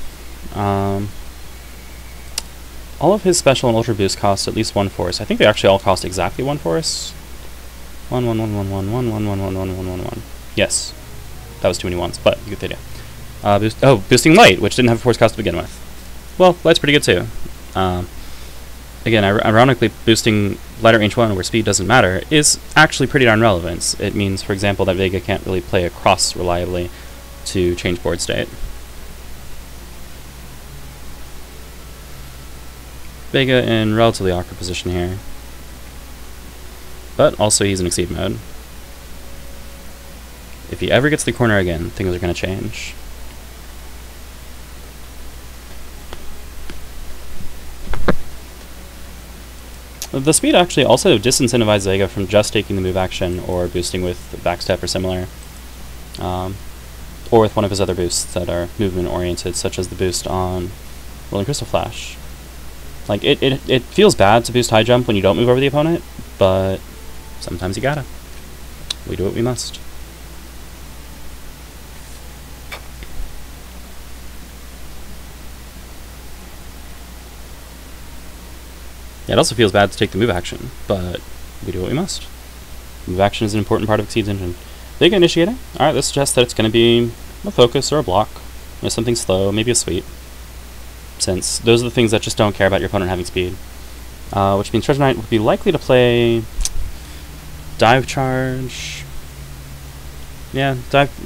All of his special and ultra boosts cost at least 1 force. I think they actually all cost exactly 1 force. 1, 1, 1, 1, 1, 1, 1, 1, 1, 1, 1, 1, 1. Yes. That was too many ones, but you get the idea. Boosting light, which didn't have a force cost to begin with. Well, light's pretty good too. Again, ironically, boosting light at range 1, where speed doesn't matter, is actually pretty darn relevant. It means, for example, that Vega can't really play across reliably to change board state. Vega in relatively awkward position here. But also he's in exceed mode. If he ever gets the corner again, things are going to change. The speed actually also disincentivizes Vega from just taking the move action or boosting with backstep or similar. Or with one of his other boosts that are movement oriented, such as the boost on Rolling Crystal Flash. Like, it feels bad to boost high jump when you don't move over the opponent, but sometimes you gotta. We do what we must. Yeah, it also feels bad to take the move action, but we do what we must. Move action is an important part of Exceed's engine. Vega initiating. Alright, this suggests that it's going to be a focus or a block, something slow, maybe a sweep. Since those are the things that just don't care about your opponent having speed. Which means Treasure Knight would be likely to play Dive Charge. Yeah,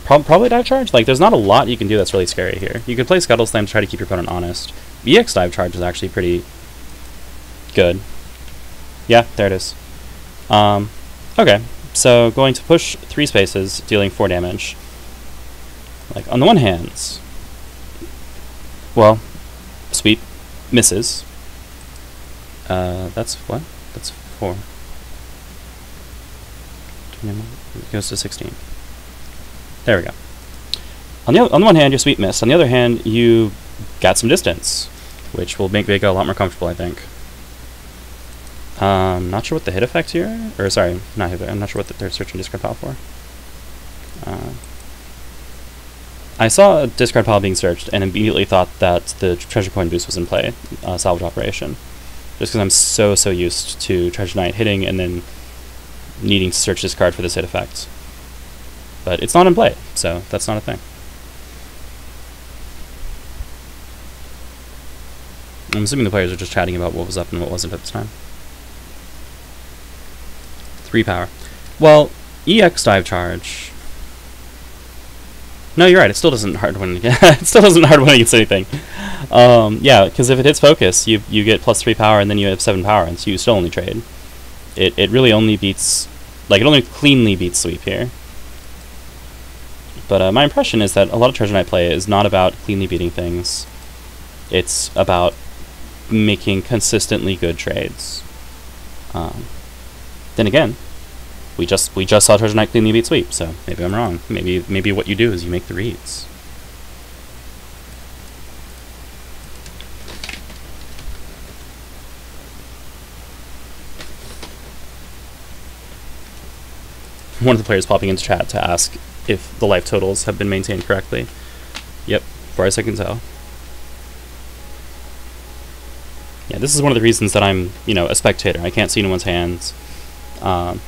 probably Dive Charge. Like, there's not a lot you can do that's really scary here. You could play Scuttle Slam to try to keep your opponent honest. EX Dive Charge is actually pretty good. Yeah, there it is. Okay, so going to push 3 spaces, dealing 4 damage. Like, on the one hand, well, sweep misses. That's what? That's 4. It goes to 16. There we go. On the one hand, your sweep missed. On the other hand, you got some distance, which will make Vega a lot more comfortable, I think. Not sure what the hit effect here, or sorry, not hit. I'm not sure what they're searching discard pile for. I saw a discard pile being searched and immediately thought that the treasure coin boost was in play, salvage operation. Just because I'm so used to Treasure Knight hitting and then needing to search this card for this hit effect. But it's not in play, so that's not a thing. I'm assuming the players are just chatting about what was up and what wasn't at the time. 3 power. Well, EX Dive Charge. No, you're right. It still doesn't hard win. It still doesn't hard win against anything. Yeah, because if it hits focus, you get +3 power, and then you have 7 power, and so you still only trade. It really only beats, like, it only cleanly beats sweep here. But my impression is that a lot of Treasure Knight play is not about cleanly beating things. It's about making consistently good trades. Then again, we just saw Treasure Knight cleanly beat sweep, so maybe I'm wrong. Maybe what you do is you make the reads. One of the players popping into chat to ask if the life totals have been maintained correctly. Yep, far as I can tell. Yeah, this is one of the reasons that I'm, a spectator. I can't see anyone's hands. I'm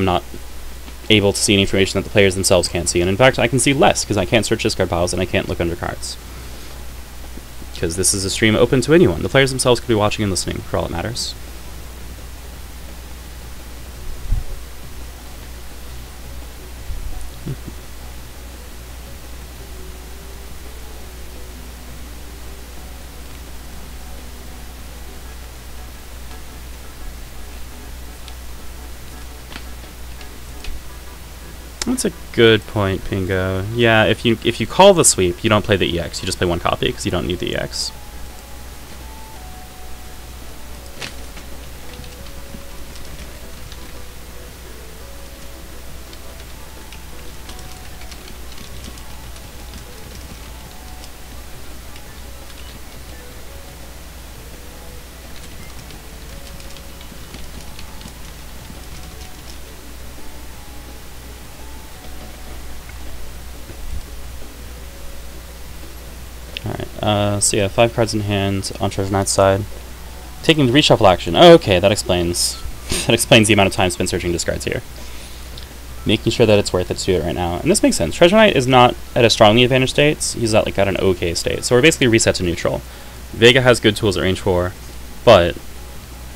not able to see any information that the players themselves can't see, and in fact, I can see less because I can't search discard piles and I can't look under cards. Because this is a stream open to anyone. The players themselves could be watching and listening, for all that matters. That's a good point, Pingo. Yeah, if you call the sweep, you don't play the EX. You just play 1 copy because you don't need the EX. Alright. So yeah, 5 cards in hand on Treasure Knight's side. Taking the reshuffle action. Oh, okay, that explains that explains the amount of time spent searching discards here. Making sure that it's worth it to do it right now. And this makes sense. Treasure Knight is not at a strongly advantaged state. He's at like at an okay state. So we're basically reset to neutral. Vega has good tools at range 4, but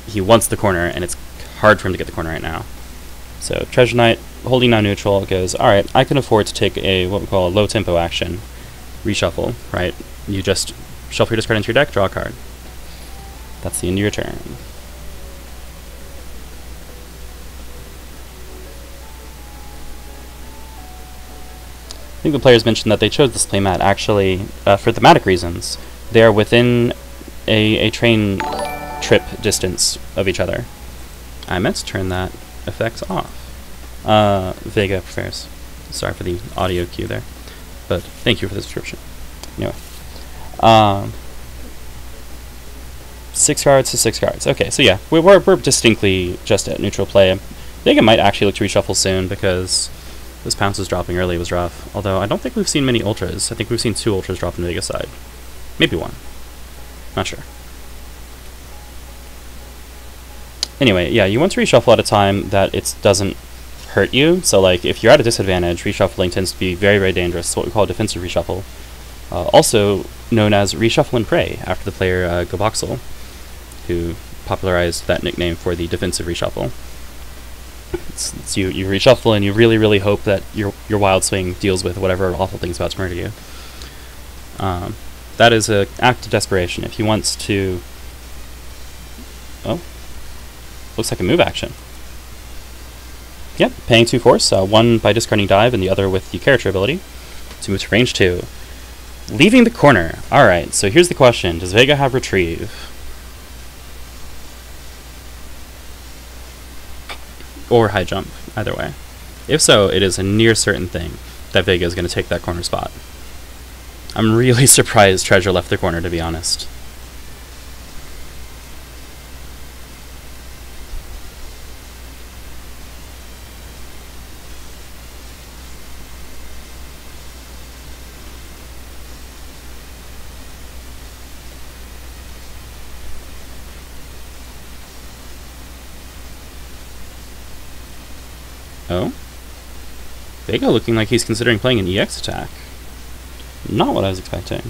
he wants the corner, and it's hard for him to get the corner right now. So Treasure Knight, holding now neutral, goes, alright, I can afford to take a what we call a low tempo action. Reshuffle, right? You just shuffle your discard into your deck, draw a card. That's the end of your turn. I think the players mentioned that they chose this playmat actually for thematic reasons. They are within a train trip distance of each other. I meant to turn that effect off. Vega prefers. Sorry for the audio cue there, but thank you for the subscription. Anyway, 6 cards to 6 cards. Okay, so yeah, we're distinctly just at neutral play. Vega might actually look to reshuffle soon because this pounce was dropping early was rough. Although I don't think we've seen many ultras. I think we've seen 2 ultras drop on Vega's side. Maybe 1. Not sure. Anyway, yeah, you want to reshuffle at a time that it doesn't hurt you. So like if you're at a disadvantage, reshuffling tends to be very, very dangerous. It's what we call a defensive reshuffle. Also known as reshuffle and pray, after the player Goboxel, who popularized that nickname for the defensive reshuffle. It's you reshuffle and you really, really hope that your wild swing deals with whatever awful thing's about to murder you. That is an act of desperation. If he wants to... Oh. Looks like a move action. Yep, paying 2 force, one by discarding dive and the other with the character ability to move to range 2. Leaving the corner. Alright, so here's the question. Does Vega have retrieve? Or high jump, either way. If so, it is a near certain thing that Vega is going to take that corner spot. I'm really surprised Treasure left the corner, to be honest. Oh? Vega looking like he's considering playing an EX attack. Not what I was expecting.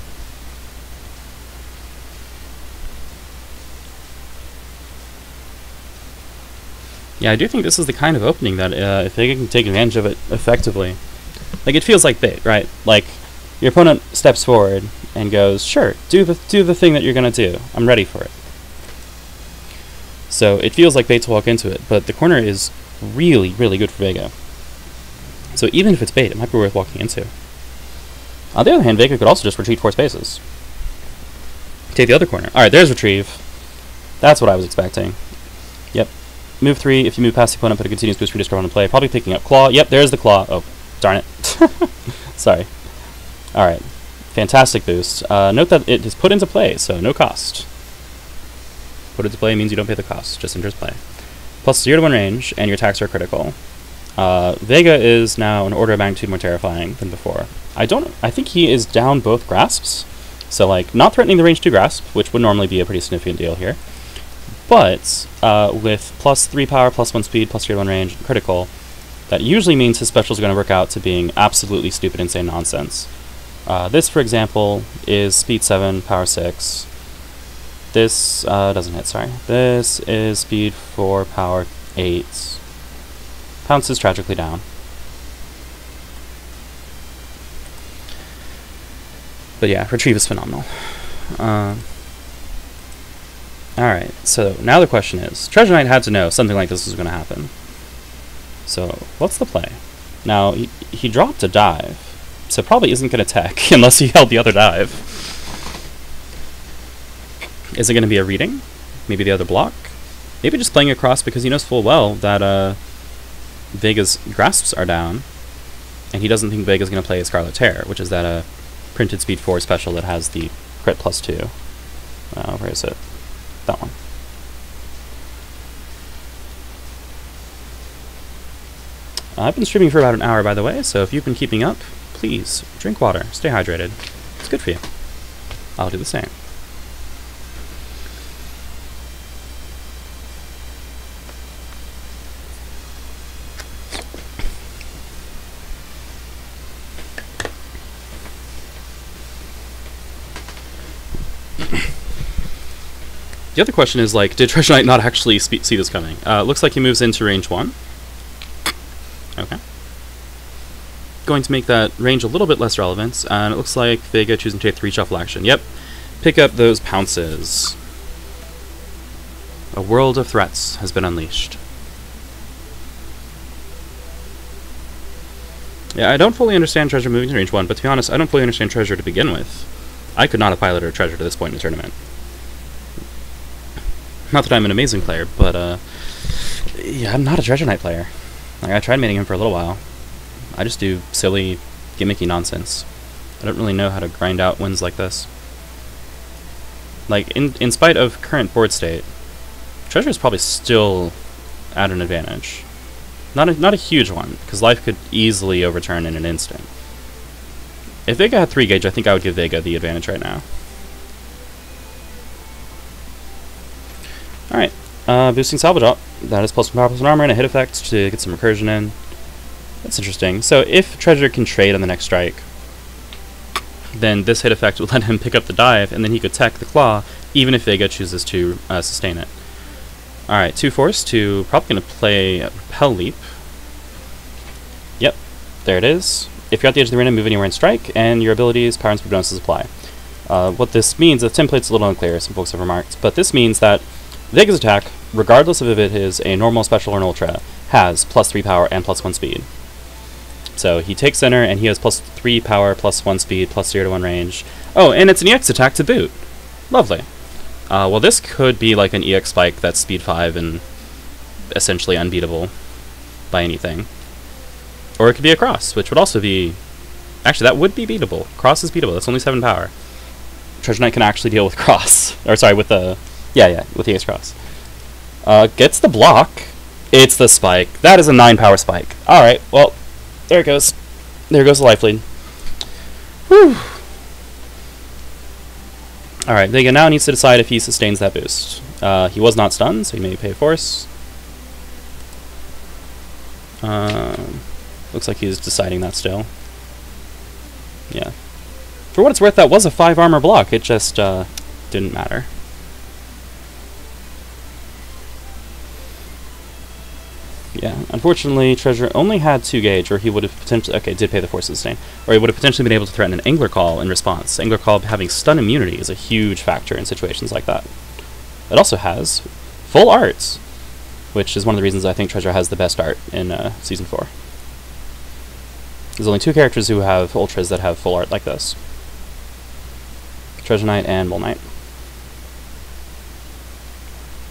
Yeah, I do think this is the kind of opening that if Vega can take advantage of it effectively. Like, it feels like bait, right? Like, your opponent steps forward and goes, sure, do the thing that you're gonna do. I'm ready for it. So it feels like bait to walk into it, but the corner is really, really good for Vega. So even if it's bait, it might be worth walking into. On the other hand, Vega could also just retreat 4 spaces. Take the other corner. Alright, there's retrieve. That's what I was expecting. Yep. Move 3, if you move past the opponent, put a continuous boost for discard on play. Probably picking up claw. Yep, there's the claw. Oh, darn it. Sorry. Alright. Fantastic boost. Note that it is put into play, so no cost. Put into play means you don't pay the cost, just enters play. Plus 0 to 1 range, and your attacks are critical. Vega is now an order of magnitude more terrifying than before. I think he is down both grasps, so like not threatening the range 2 grasp, which would normally be a pretty significant deal here, but with plus 3 power, plus 1 speed, plus 0 to 1 range, and critical, that usually means his specials are going to work out to being absolutely stupid, insane nonsense. This, for example, is speed 7, power 6. This doesn't hit, sorry. This is speed 4, power 8. Pounces tragically down. But yeah, retrieve is phenomenal. Alright, so now the question is, Treasure Knight had to know something like this was going to happen. So, what's the play? Now, he dropped a dive, so probably isn't going to tech unless he held the other dive. Is it going to be a reading? Maybe the other block? Maybe just playing across because he knows full well that Vega's grasps are down, and he doesn't think Vega's going to play a Scarlet Terror, which is that printed speed 4 special that has the crit plus 2. Where is it? That one. I've been streaming for about an hour, by the way, so if you've been keeping up, please drink water, stay hydrated. It's good for you. I'll do the same. The other question is, like, did Treasure Knight not actually see this coming? Looks like he moves into range 1. Okay. Going to make that range a little bit less relevant, and it looks like Vega choosing to take the reshuffle action. Yep. Pick up those pounces. A world of threats has been unleashed. Yeah, I don't fully understand Treasure moving to range 1, but to be honest, I don't fully understand Treasure to begin with. I could not have piloted a Treasure to this point in the tournament. Not that I'm an amazing player, but, yeah, I'm not a Treasure Knight player. Like, I tried maining him for a little while. I just do silly, gimmicky nonsense. I don't really know how to grind out wins like this. Like, in spite of current board state, Treasure is probably still at an advantage. Not a huge one, because life could easily overturn in an instant. If Vega had 3 gauge, I think I would give Vega the advantage right now. Alright, boosting salvage up. That is +1 power, +1 armor, and a hit effect to get some recursion in. That's interesting. So if Treasure can trade on the next strike, then this hit effect would let him pick up the dive, and then he could tech the claw, even if Vega chooses to sustain it. Alright, 2 force to probably going to play Repel Leap. Yep, there it is. If you're at the edge of the arena, move anywhere and strike, and your abilities, power and speed bonuses apply. What this means, the template's a little unclear, some folks have remarked, but this means that Vega's attack, regardless of if it is a normal, special, or an ultra, has +3 power and +1 speed. So he takes center, and he has +3 power, +1 speed, +0 to 1 range. Oh, and it's an EX attack to boot. Lovely. Well, this could be like an EX spike that's speed 5 and essentially unbeatable by anything. Or it could be a cross, which would also be... Actually, that would be beatable. Cross is beatable. That's only 7 power. Treasure Knight can actually deal with cross. Or sorry, with the... Yeah, with the EX cross. Gets the block. It's the spike. That is a 9 power spike. Alright, well, there it goes. There goes the life lead. Whew. Alright, Vega now needs to decide if he sustains that boost. He was not stunned, so he may pay force. Looks like he's deciding that still. Yeah. For what it's worth, that was a 5 armor block. It just didn't matter. Yeah, unfortunately, Treasure only had 2 gauge, or he would have potentially... Okay, did pay the force to sustain. Or he would have potentially been able to threaten an Angler Call in response. Angler Call having stun immunity is a huge factor in situations like that. It also has full arts, which is one of the reasons I think Treasure has the best art in Season 4. There's only 2 characters who have ultras that have full art like this. Treasure Knight and Mole Knight.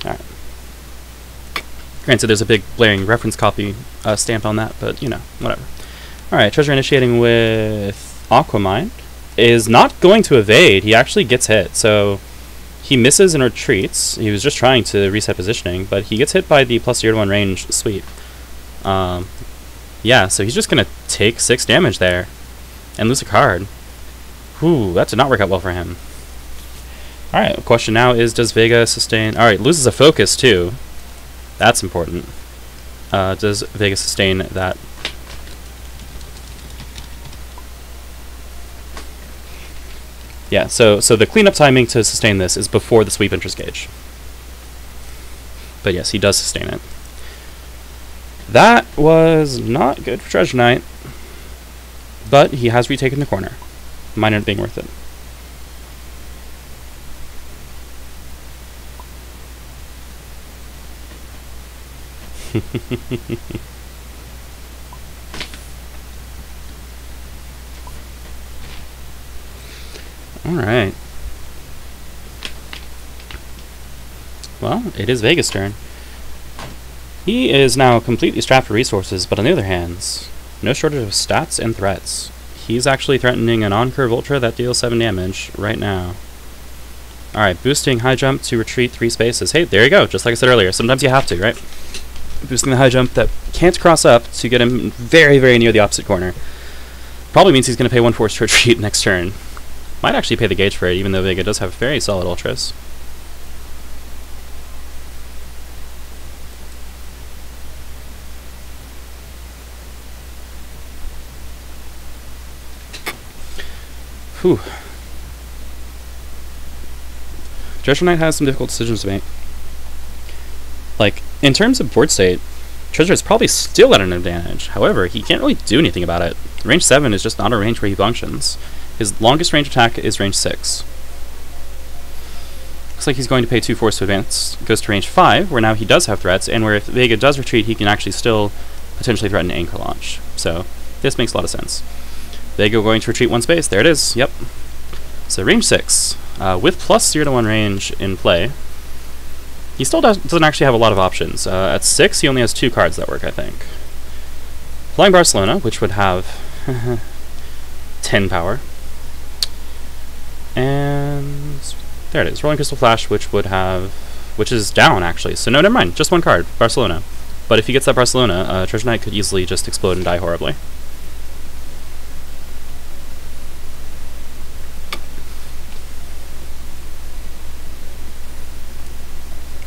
Alright. Granted, there's a big blaring reference copy stamped on that, but, you know, whatever. Alright, Treasure initiating with Aquamine is not going to evade. He actually gets hit, so he misses and retreats. He was just trying to reset positioning, but he gets hit by the +0 to 1 range sweep. Yeah, so he's just going to take 6 damage there and lose a card. Whew, that did not work out well for him. Alright, the question now is, does Vega sustain... Alright, loses a focus, too. That's important. Does Vega sustain that? Yeah, so the cleanup timing to sustain this is before the sweep interest gauge. But yes, he does sustain it. That was not good for Treasure Knight, but he has retaken the corner. Might end up being worth it. Alright. Well, it is Vega's turn. He is now completely strapped for resources, but on the other hand, no shortage of stats and threats. He's actually threatening an on-curve ultra that deals 7 damage right now. Alright, boosting high jump to retreat 3 spaces. Hey, there you go, just like I said earlier. Sometimes you have to, right? Boosting the high jump that can't cross up to get him very, very near the opposite corner. Probably means he's going to pay 1 force to retreat next turn. Might actually pay the gauge for it, even though Vega does have very solid ultras. Whew. Treasure Knight has some difficult decisions to make. Like, in terms of board state, Treasure is probably still at an advantage. However, he can't really do anything about it. Range 7 is just not a range where he functions. His longest range attack is range 6. Looks like he's going to pay 2 force to advance. Goes to range 5, where now he does have threats, and where if Vega does retreat, he can actually still potentially threaten anchor launch. So, this makes a lot of sense. Vega going to retreat 1 space. There it is. Yep. So, range 6. With plus 0 to 1 range in play, he still doesn't actually have a lot of options. At 6, he only has 2 cards that work, I think. Flying Barcelona, which would have 10 power. And there it is. Rolling Crystal Flash, which would have... which is down, actually. So no, never mind. Just 1 card. Barcelona. But if he gets that Barcelona, Treasure Knight could easily just explode and die horribly.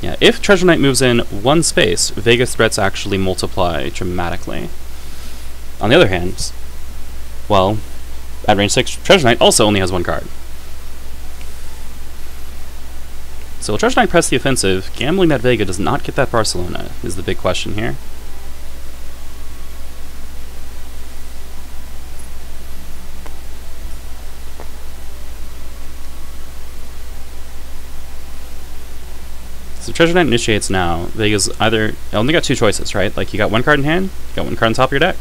Yeah, if Treasure Knight moves in 1 space, Vega's threats actually multiply dramatically. On the other hand, well, at range 6, Treasure Knight also only has 1 card. So will Treasure Knight press the offensive, gambling that Vega does not get that Barcelona, is the big question here. So Treasure Knight initiates now. Vega's either... only got 2 choices, right? Like, you got 1 card in hand, you got 1 card on top of your deck.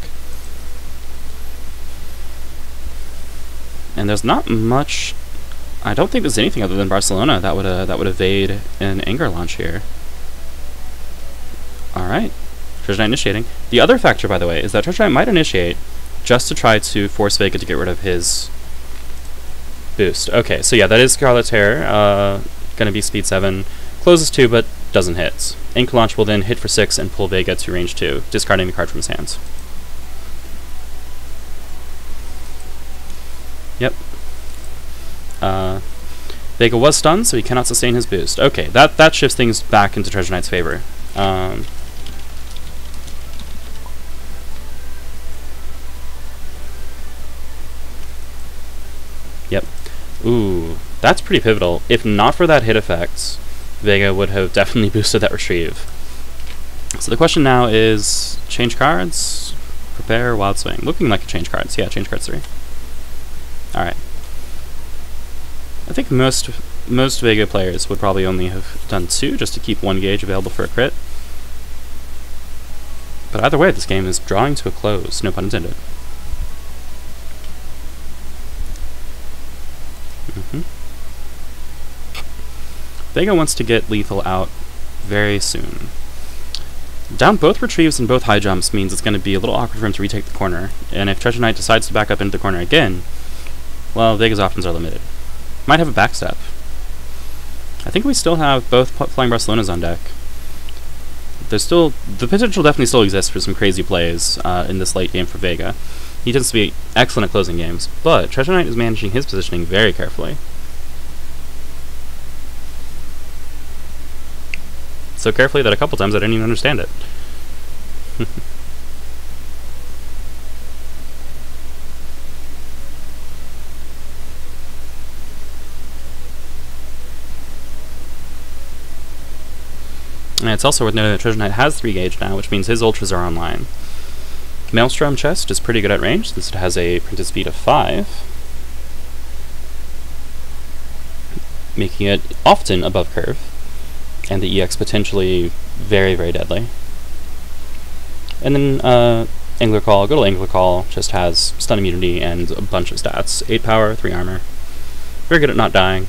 And there's not much... I don't think there's anything other than Barcelona that would evade an anger launch here. Alright. Treasure Knight initiating. The other factor, by the way, is that Treasure Knight might initiate just to try to force Vega to get rid of his boost. Okay, so yeah, that is Scarlet Terror. Gonna be speed 7. Closes 2, but doesn't hit. Anchor Launch will then hit for 6 and pull Vega to range 2, discarding the card from his hands. Yep. Vega was stunned, so he cannot sustain his boost. Okay, that shifts things back into Treasure Knight's favor. Yep. Ooh, that's pretty pivotal. If not for that hit effect, Vega would have definitely boosted that retrieve. So the question now is, change cards, prepare, wild swing. Looking like a change cards. Yeah, change cards 3. Alright. I think most Vega players would probably only have done 2 just to keep 1 gauge available for a crit. But either way, this game is drawing to a close, no pun intended. Vega wants to get lethal out very soon. Down both retrieves and both high jumps means it's going to be a little awkward for him to retake the corner, and if Treasure Knight decides to back up into the corner again, well, Vega's options are limited. Might have a backstep. I think we still have both Flying Barcelonas on deck. There's still... the potential definitely still exists for some crazy plays in this late game for Vega. He tends to be excellent at closing games, but Treasure Knight is managing his positioning very carefully. So carefully that a couple times I didn't even understand it. And it's also worth noting that Treasure Knight has 3 gauge now, which means his ultras are online. Maelstrom Chest is pretty good at range, since it has a printed speed of 5, making it often above curve, and the EX potentially very, very deadly. And then Angler Call, good old Angler Call, just has stun immunity and a bunch of stats. 8 power, 3 armor. Very good at not dying.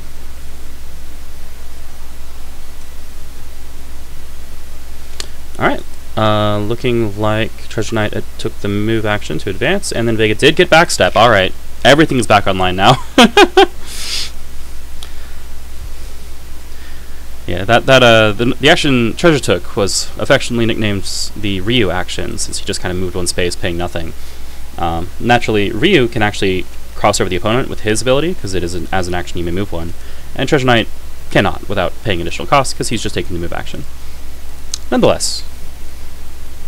Alright, looking like Treasure Knight took the move action to advance, and then Vega did get backstep. Alright, everything's back online now. Yeah, the action Treasure took was affectionately nicknamed the Ryu action, since he just kind of moved 1 space, paying nothing. Naturally, Ryu can actually cross over the opponent with his ability, because it is as an action you may move one, and Treasure Knight cannot without paying additional costs, because he's just taking the move action. Nonetheless,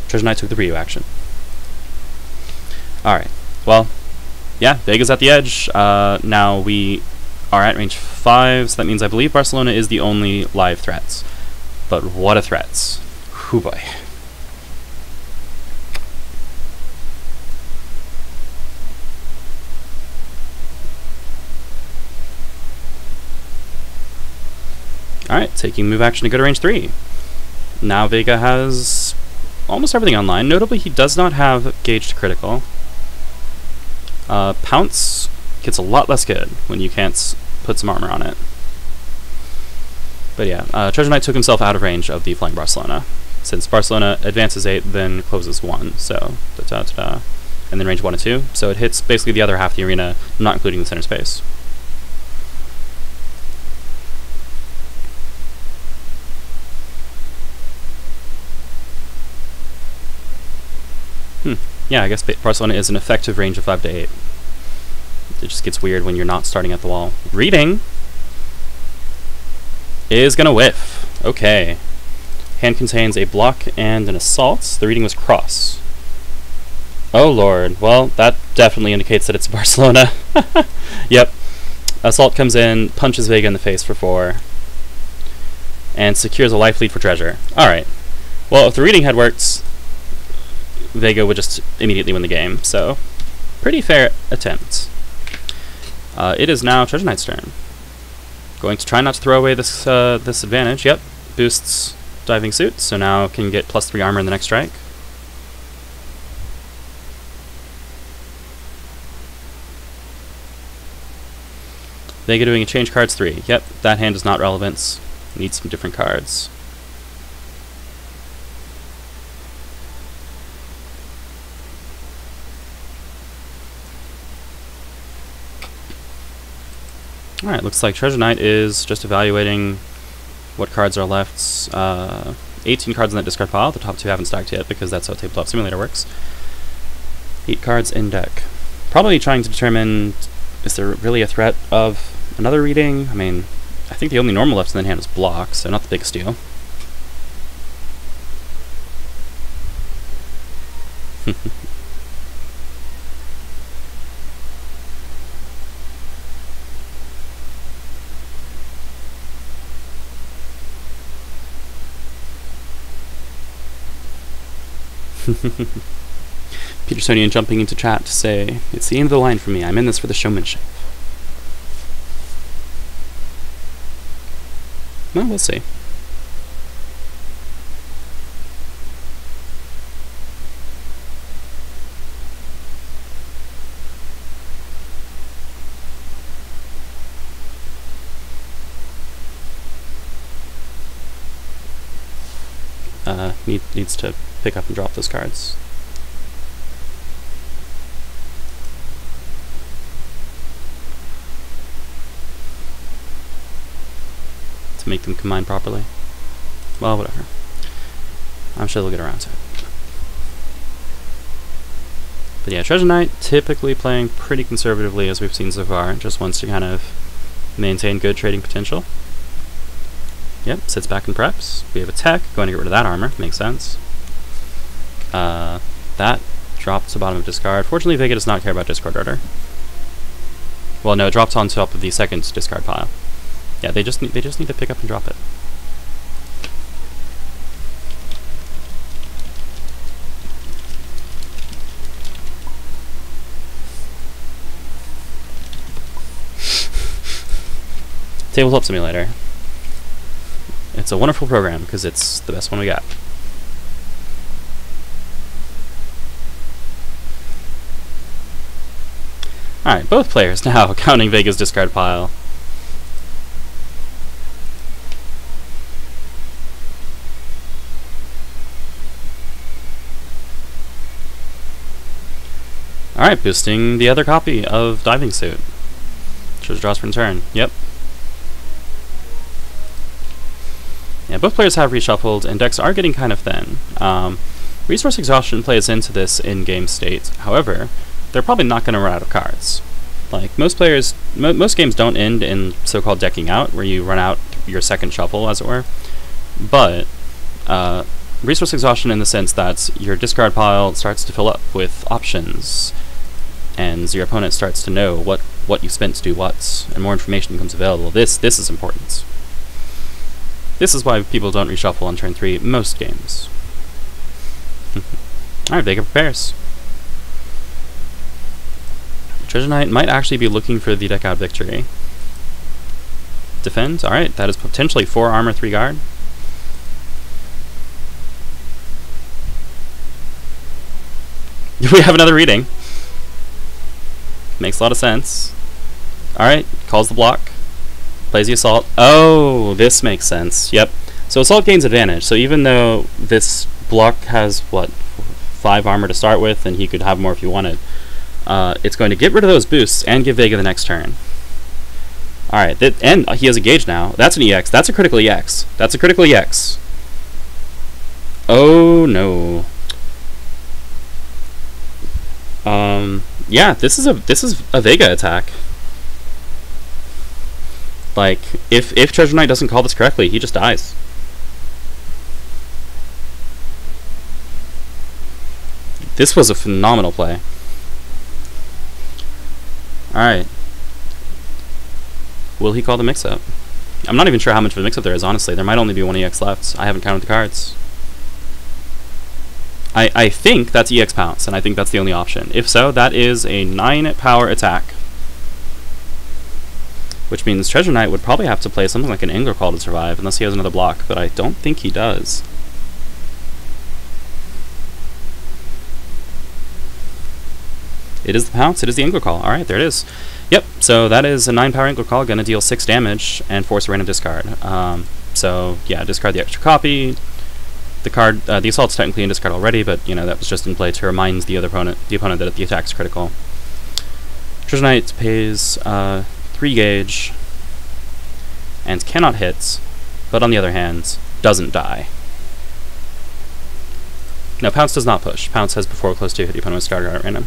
Treasure Knight took the Ryu action. Alright, well, yeah, Vega's at the edge. Now we are at range 5, so that means I believe Barcelona is the only live threats. But what a threats. Hoo boy. Alright, taking move action to go to range 3. Now Vega has almost everything online. Notably, he does not have gauge to critical. Pounce gets a lot less good when you can't put some armor on it. But yeah, Treasure Knight took himself out of range of the flying Barcelona, since Barcelona advances 8, then closes 1, so da-da-da-da, and then range 1 and 2, so it hits basically the other half of the arena, not including the center space. Yeah, I guess Barcelona is an effective range of 5 to 8. It just gets weird when you're not starting at the wall. Reading is gonna whiff. Okay. Hand contains a block and an assault. The reading was cross. Oh lord. Well, that definitely indicates that it's Barcelona. Yep. Assault comes in, punches Vega in the face for 4, and secures a life lead for Treasure. Alright. Well, if the reading had worked, Vega would just immediately win the game, so pretty fair attempt. It is now Treasure Knight's turn. Going to try not to throw away this this advantage. Yep, boosts diving suit, so now can get +3 armor in the next strike. Vega doing a change cards 3. Yep, that hand is not relevant. Needs some different cards. Alright, looks like Treasure Knight is just evaluating what cards are left. 18 cards in that discard pile. The top 2 haven't stacked yet because that's how Tabletop Simulator works. 8 cards in deck. Probably trying to determine, is there really a threat of another reading? I mean, I think the only normal left in the hand is block, so not the biggest deal. Petersonian jumping into chat to say, it's the end of the line for me, I'm in this for the showmanship. Well, we'll see. Needs to pick up and drop those cards. To make them combine properly. Well, whatever. I'm sure they'll get around to it. But yeah, Treasure Knight typically playing pretty conservatively as we've seen so far. Just wants to kind of maintain good trading potential. Yep, sits back and preps. We have attack, going to get rid of that armor, makes sense. That dropped to bottom of discard. Fortunately, Vega does not care about discard order. Well, no, it drops on top of the second discard pile. Yeah, they just need to pick up and drop it. Tabletop Simulator. It's a wonderful program because it's the best one we got. Alright, both players now counting Vega's discard pile. Alright, boosting the other copy of Diving Suit. Treasure draws for turn. Yep. Yeah, both players have reshuffled, and decks are getting kind of thin. Resource exhaustion plays into this in-game state. However, they're probably not going to run out of cards. Like, most players, most games don't end in so-called decking out, where you run out your second shuffle, as it were. But resource exhaustion in the sense that your discard pile starts to fill up with options, and your opponent starts to know what you spent to do what, and more information becomes available. This is important. This is why people don't reshuffle on turn 3 most games. Alright, Vega prepares. Treasure Knight might actually be looking for the deck out victory. Defend, alright, that is potentially 4 armor, 3 guard. We have another reading. Makes a lot of sense. Alright, calls the block. Plays the assault. Oh, this makes sense. Yep. So assault gains advantage. So even though this block has, what, 5 armor to start with, and he could have more if he wanted, it's going to get rid of those boosts and give Vega the next turn. Alright, and he has a gauge now. That's an EX. That's a critical EX. That's a critical EX. Oh, no. Yeah, this is a Vega attack. Like, if Treasure Knight doesn't call this correctly, he just dies. This was a phenomenal play. Alright. Will he call the mix-up? I'm not even sure how much of a mix-up there is, honestly. There might only be 1 EX left. I haven't counted the cards. I think that's EX Pounce, and I think that's the only option. If so, that is a 9 power attack. Which means Treasure Knight would probably have to play something like an Angler Call to survive, unless he has another block, but I don't think he does. It is the Pounce, it is the Angler Call. Alright, there it is. Yep, so that is a 9 power Angler Call, gonna deal 6 damage and force a random discard. So yeah, discard the extra copy. The card, the assault's technically in discard already, but you know, that was just in play to remind the opponent that the attack is critical. Treasure Knight pays 3 gauge and cannot hit, but on the other hand, doesn't die. No, Pounce does not push. Pounce has before close to hit the opponent's starter card at random.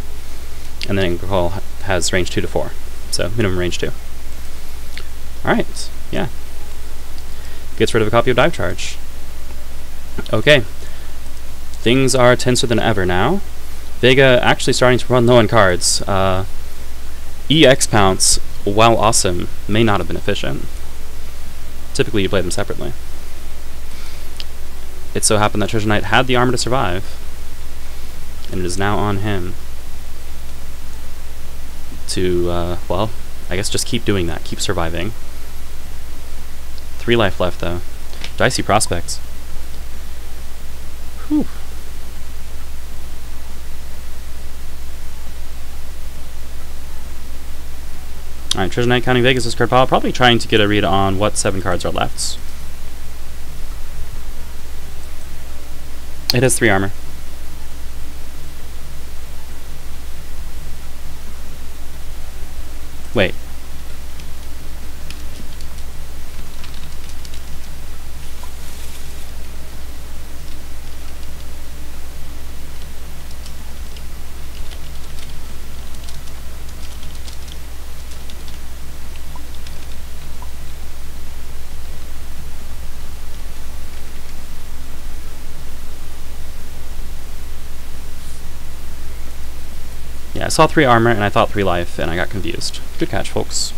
And then Angler Call has range 2 to 4. So, minimum range 2. Alright, yeah. Gets rid of a copy of Dive Charge. Okay. Things are tenser than ever now. Vega actually starting to run low on cards. EX Pounce, while awesome, may not have been efficient. Typically you play them separately. It so happened that Treasure Knight had the armor to survive, and it is now on him to, well, I guess just keep doing that, keep surviving. 3 life left, though. Dicey prospects. Whew. Alright, Treasure Knight counting Vegas' card pile, probably trying to get a read on what 7 cards are left. It has 3 armor. Wait. Yeah, I saw 3 armor and I thought 3 life, and I got confused. Good catch, folks.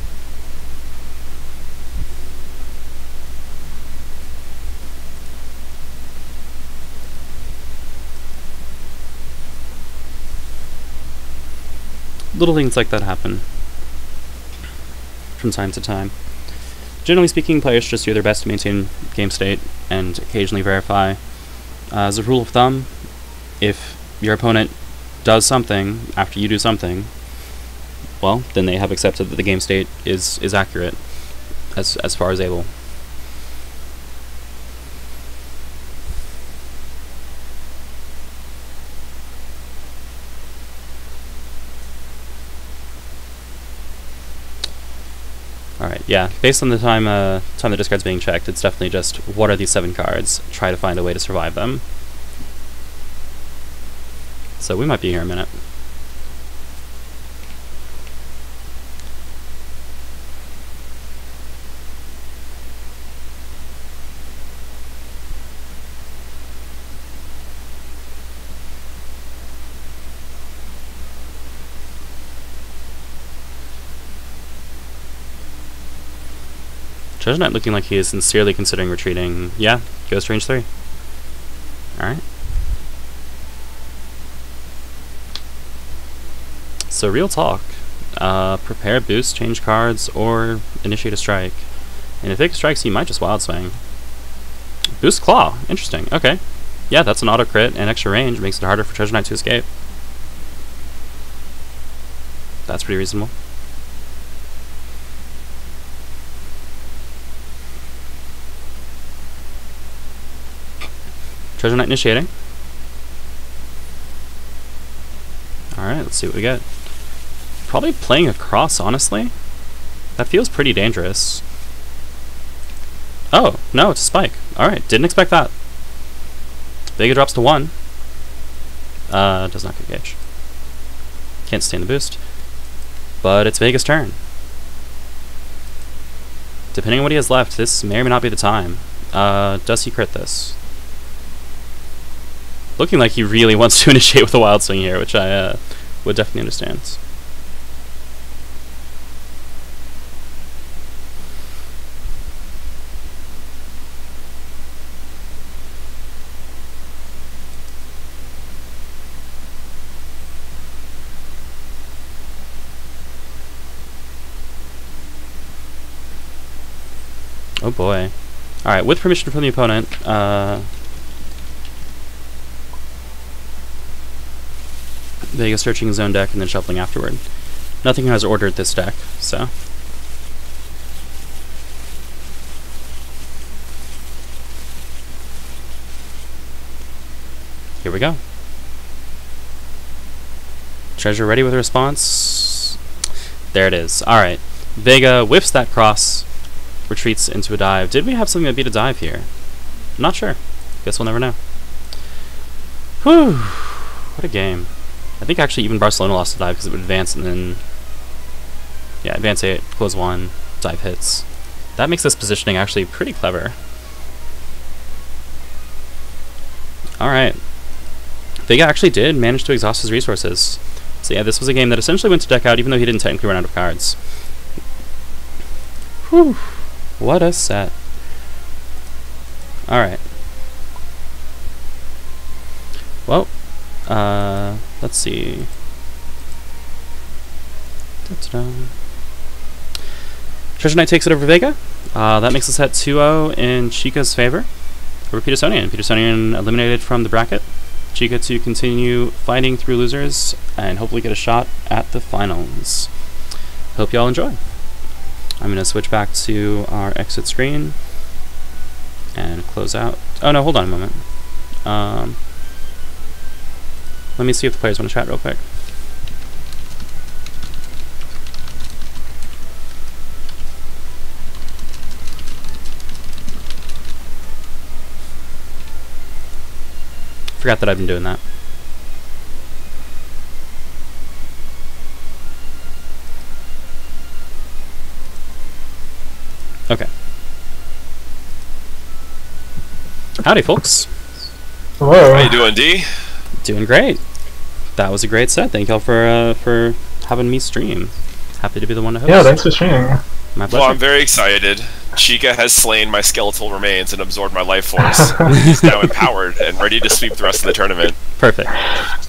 Little things like that happen from time to time. Generally speaking, players just do their best to maintain game state and occasionally verify. As a rule of thumb, if your opponent does something after you do something, well, then they have accepted that the game state is accurate as far as able. Alright, yeah, based on the time the discard's being checked, it's definitely just, what are these 7 cards? Try to find a way to survive them. So we might be here a minute. Treasure Knight looking like he is sincerely considering retreating. Yeah, goes to range 3. Alright. So real talk. Prepare, boost, change cards, or initiate a strike. And if Vega strikes, he might just wild swing. Boost Claw. Interesting. Okay. Yeah, that's an auto crit and extra range. Makes it harder for Treasure Knight to escape. That's pretty reasonable. Treasure Knight initiating. Alright, let's see what we get. Probably playing across, honestly. That feels pretty dangerous. Oh, no, it's a spike. Alright, didn't expect that. Vega drops to 1. Does not get gauge. Can't sustain the boost. But it's Vega's turn. Depending on what he has left, this may or may not be the time. Does he crit this? Looking like he really wants to initiate with a wild swing here, which I would definitely understand. Oh boy. Alright, with permission from the opponent, Vega searching his own deck and then shuffling afterward. Nothing has ordered this deck, so. Here we go. Treasure ready with a response. There it is. Alright. Vega whiffs that cross, retreats into a dive. Did we have something that beat a dive here? I'm not sure. Guess we'll never know. Whew. What a game. I think actually even Barcelona lost a dive because it would advance and then... Yeah, advance 8, close 1, dive hits. That makes this positioning actually pretty clever. Alright. Vega actually did manage to exhaust his resources. So yeah, this was a game that essentially went to deck out even though he didn't technically run out of cards. Whew. What a set. Alright. Well, let's see. Da-da-da. Treasure Knight takes it over Vega. That makes us at 2-0 in Chykka's favor over Petersonian. Petersonian eliminated from the bracket. Chykka to continue fighting through losers and hopefully get a shot at the finals. Hope y'all enjoy. I'm going to switch back to our exit screen and close out. Oh no, hold on a moment. Let me see if the players want to chat real quick. Forgot that I've been doing that. Okay. Howdy, folks. Hello. How you doing, D? Doing great. That was a great set. Thank y'all for having me stream. Happy to be the one to host. Yeah, thanks for streaming. My pleasure. Well, I'm very excited. Chykka has slain my skeletal remains and absorbed my life force. He's now empowered and ready to sweep the rest of the tournament. Perfect.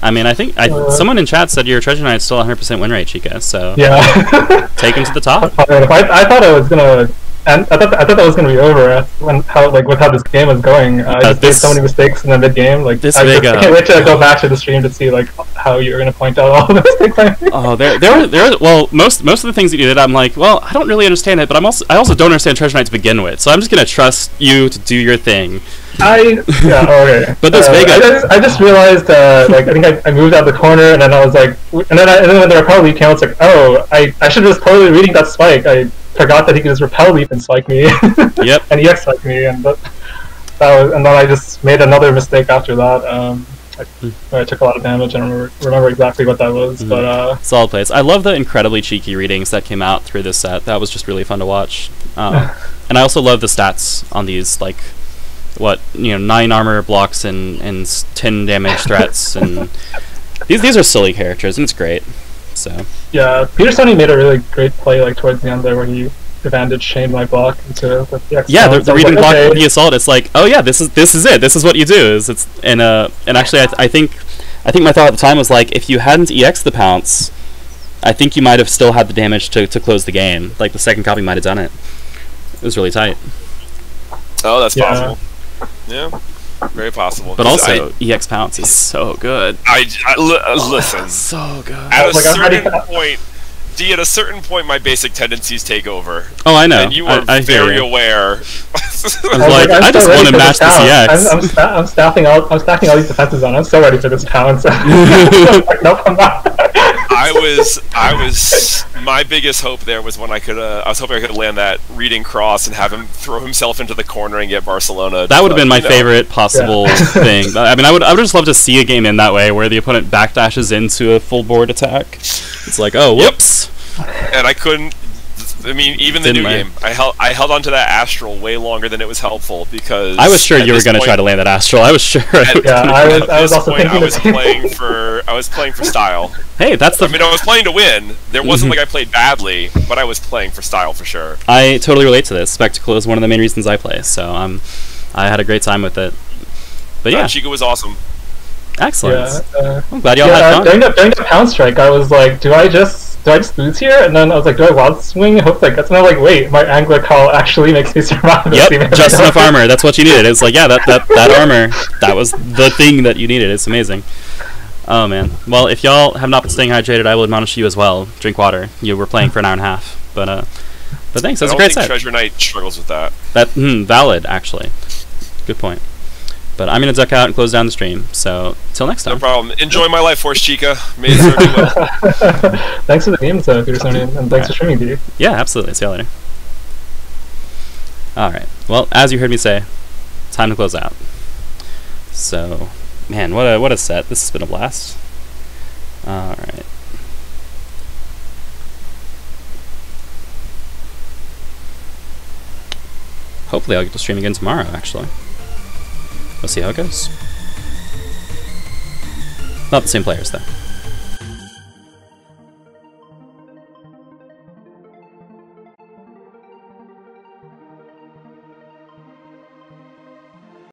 I mean, I think someone in chat said your Treasure Knight's still 100% win rate, Chykka. So yeah, take him to the top. I thought it was gonna. And I thought that was gonna be over with how this game was going. I just made so many mistakes in the mid game. Like I can't wait to go back to the stream to see like how you're gonna point out all the mistakes I made. Oh, there. Well, most of the things that you did, I'm like, well, I don't really understand it, but I also don't understand Treasure Knight to begin with. So I'm just gonna trust you to do your thing. Okay. But this Vega, I just realized like I think I moved out the corner and then I was like, and then when the repel leap came, I was like, oh, I should have just totally reading that spike. I forgot that he could just repel leap and spike me. Yep. And EX spike me, and that was, and then I just made another mistake after that. I took a lot of damage. I don't remember exactly what that was, but solid plays. I love the incredibly cheeky readings that came out through this set. That was just really fun to watch. And I also love the stats on these, like 9 armor blocks and 10 damage threats, and these are silly characters, and it's great. So yeah, Petersonian made a really great play like towards the end there, where he advantage chain my block into the EX. Yeah, the reading block of the assault. It's like, oh yeah, this is it. This is what you do. And actually, I think my thought at the time was like, if you hadn't EX'd the pounce, I think you might have still had the damage to close the game. Like the second copy might have done it. It was really tight. Oh, that's possible. Yeah, very possible. But also, EX pounce is so good. Listen. So good. At a certain point. D, at a certain point, my basic tendencies take over. Oh, I know. And you are very aware. I just want to match this EX. I'm stacking all these defenses on. I'm so ready for this pounce. Nope, I'm not. My biggest hope there was when I was hoping I could land that reading cross and have him throw himself into the corner and get Barcelona. That would have been my favorite possible thing. I mean, I would just love to see a game in that way where the opponent backdashes into a full board attack. It's like, oh, whoops. Yep. And I couldn't. I mean, even the new game, I held on to that Astral way longer than it was helpful because I was sure you were going to try to land that Astral. I was sure. I was also thinking I was playing for style. Hey, that's the. I mean, I was playing to win. There wasn't like I played badly, but I was playing for style for sure. I totally relate to this. Spectacle is one of the main reasons I play, so I had a great time with it. But yeah, Chykka was awesome. Excellent. I'm glad y'all had fun. During the pound strike, I was like, do I just lose here? And then I was like, do I wild swing? Hope like that's. And I'm like, wait, my angler call actually makes me survive. Yep, just enough armor. That's what you needed. It's like, yeah, that armor, that was the thing that you needed. It's amazing. Oh man. Well, if y'all have not been staying hydrated, I will admonish you as well. Drink water. You were playing for an hour and a half, but thanks. That's a great set. Treasure Knight struggles with that. Valid actually. Good point. But I'm going to duck out and close down the stream. So, till next time. No problem. Enjoy my life force, Chykka. May it serve you well. Thanks for the games, Petersonian, and thanks for streaming, D. Yeah, absolutely. See you later. Alright. Well, as you heard me say, time to close out. So, man, what a set. This has been a blast. Alright. Hopefully I'll get to stream again tomorrow, actually. We'll see how it goes. Not the same players, though.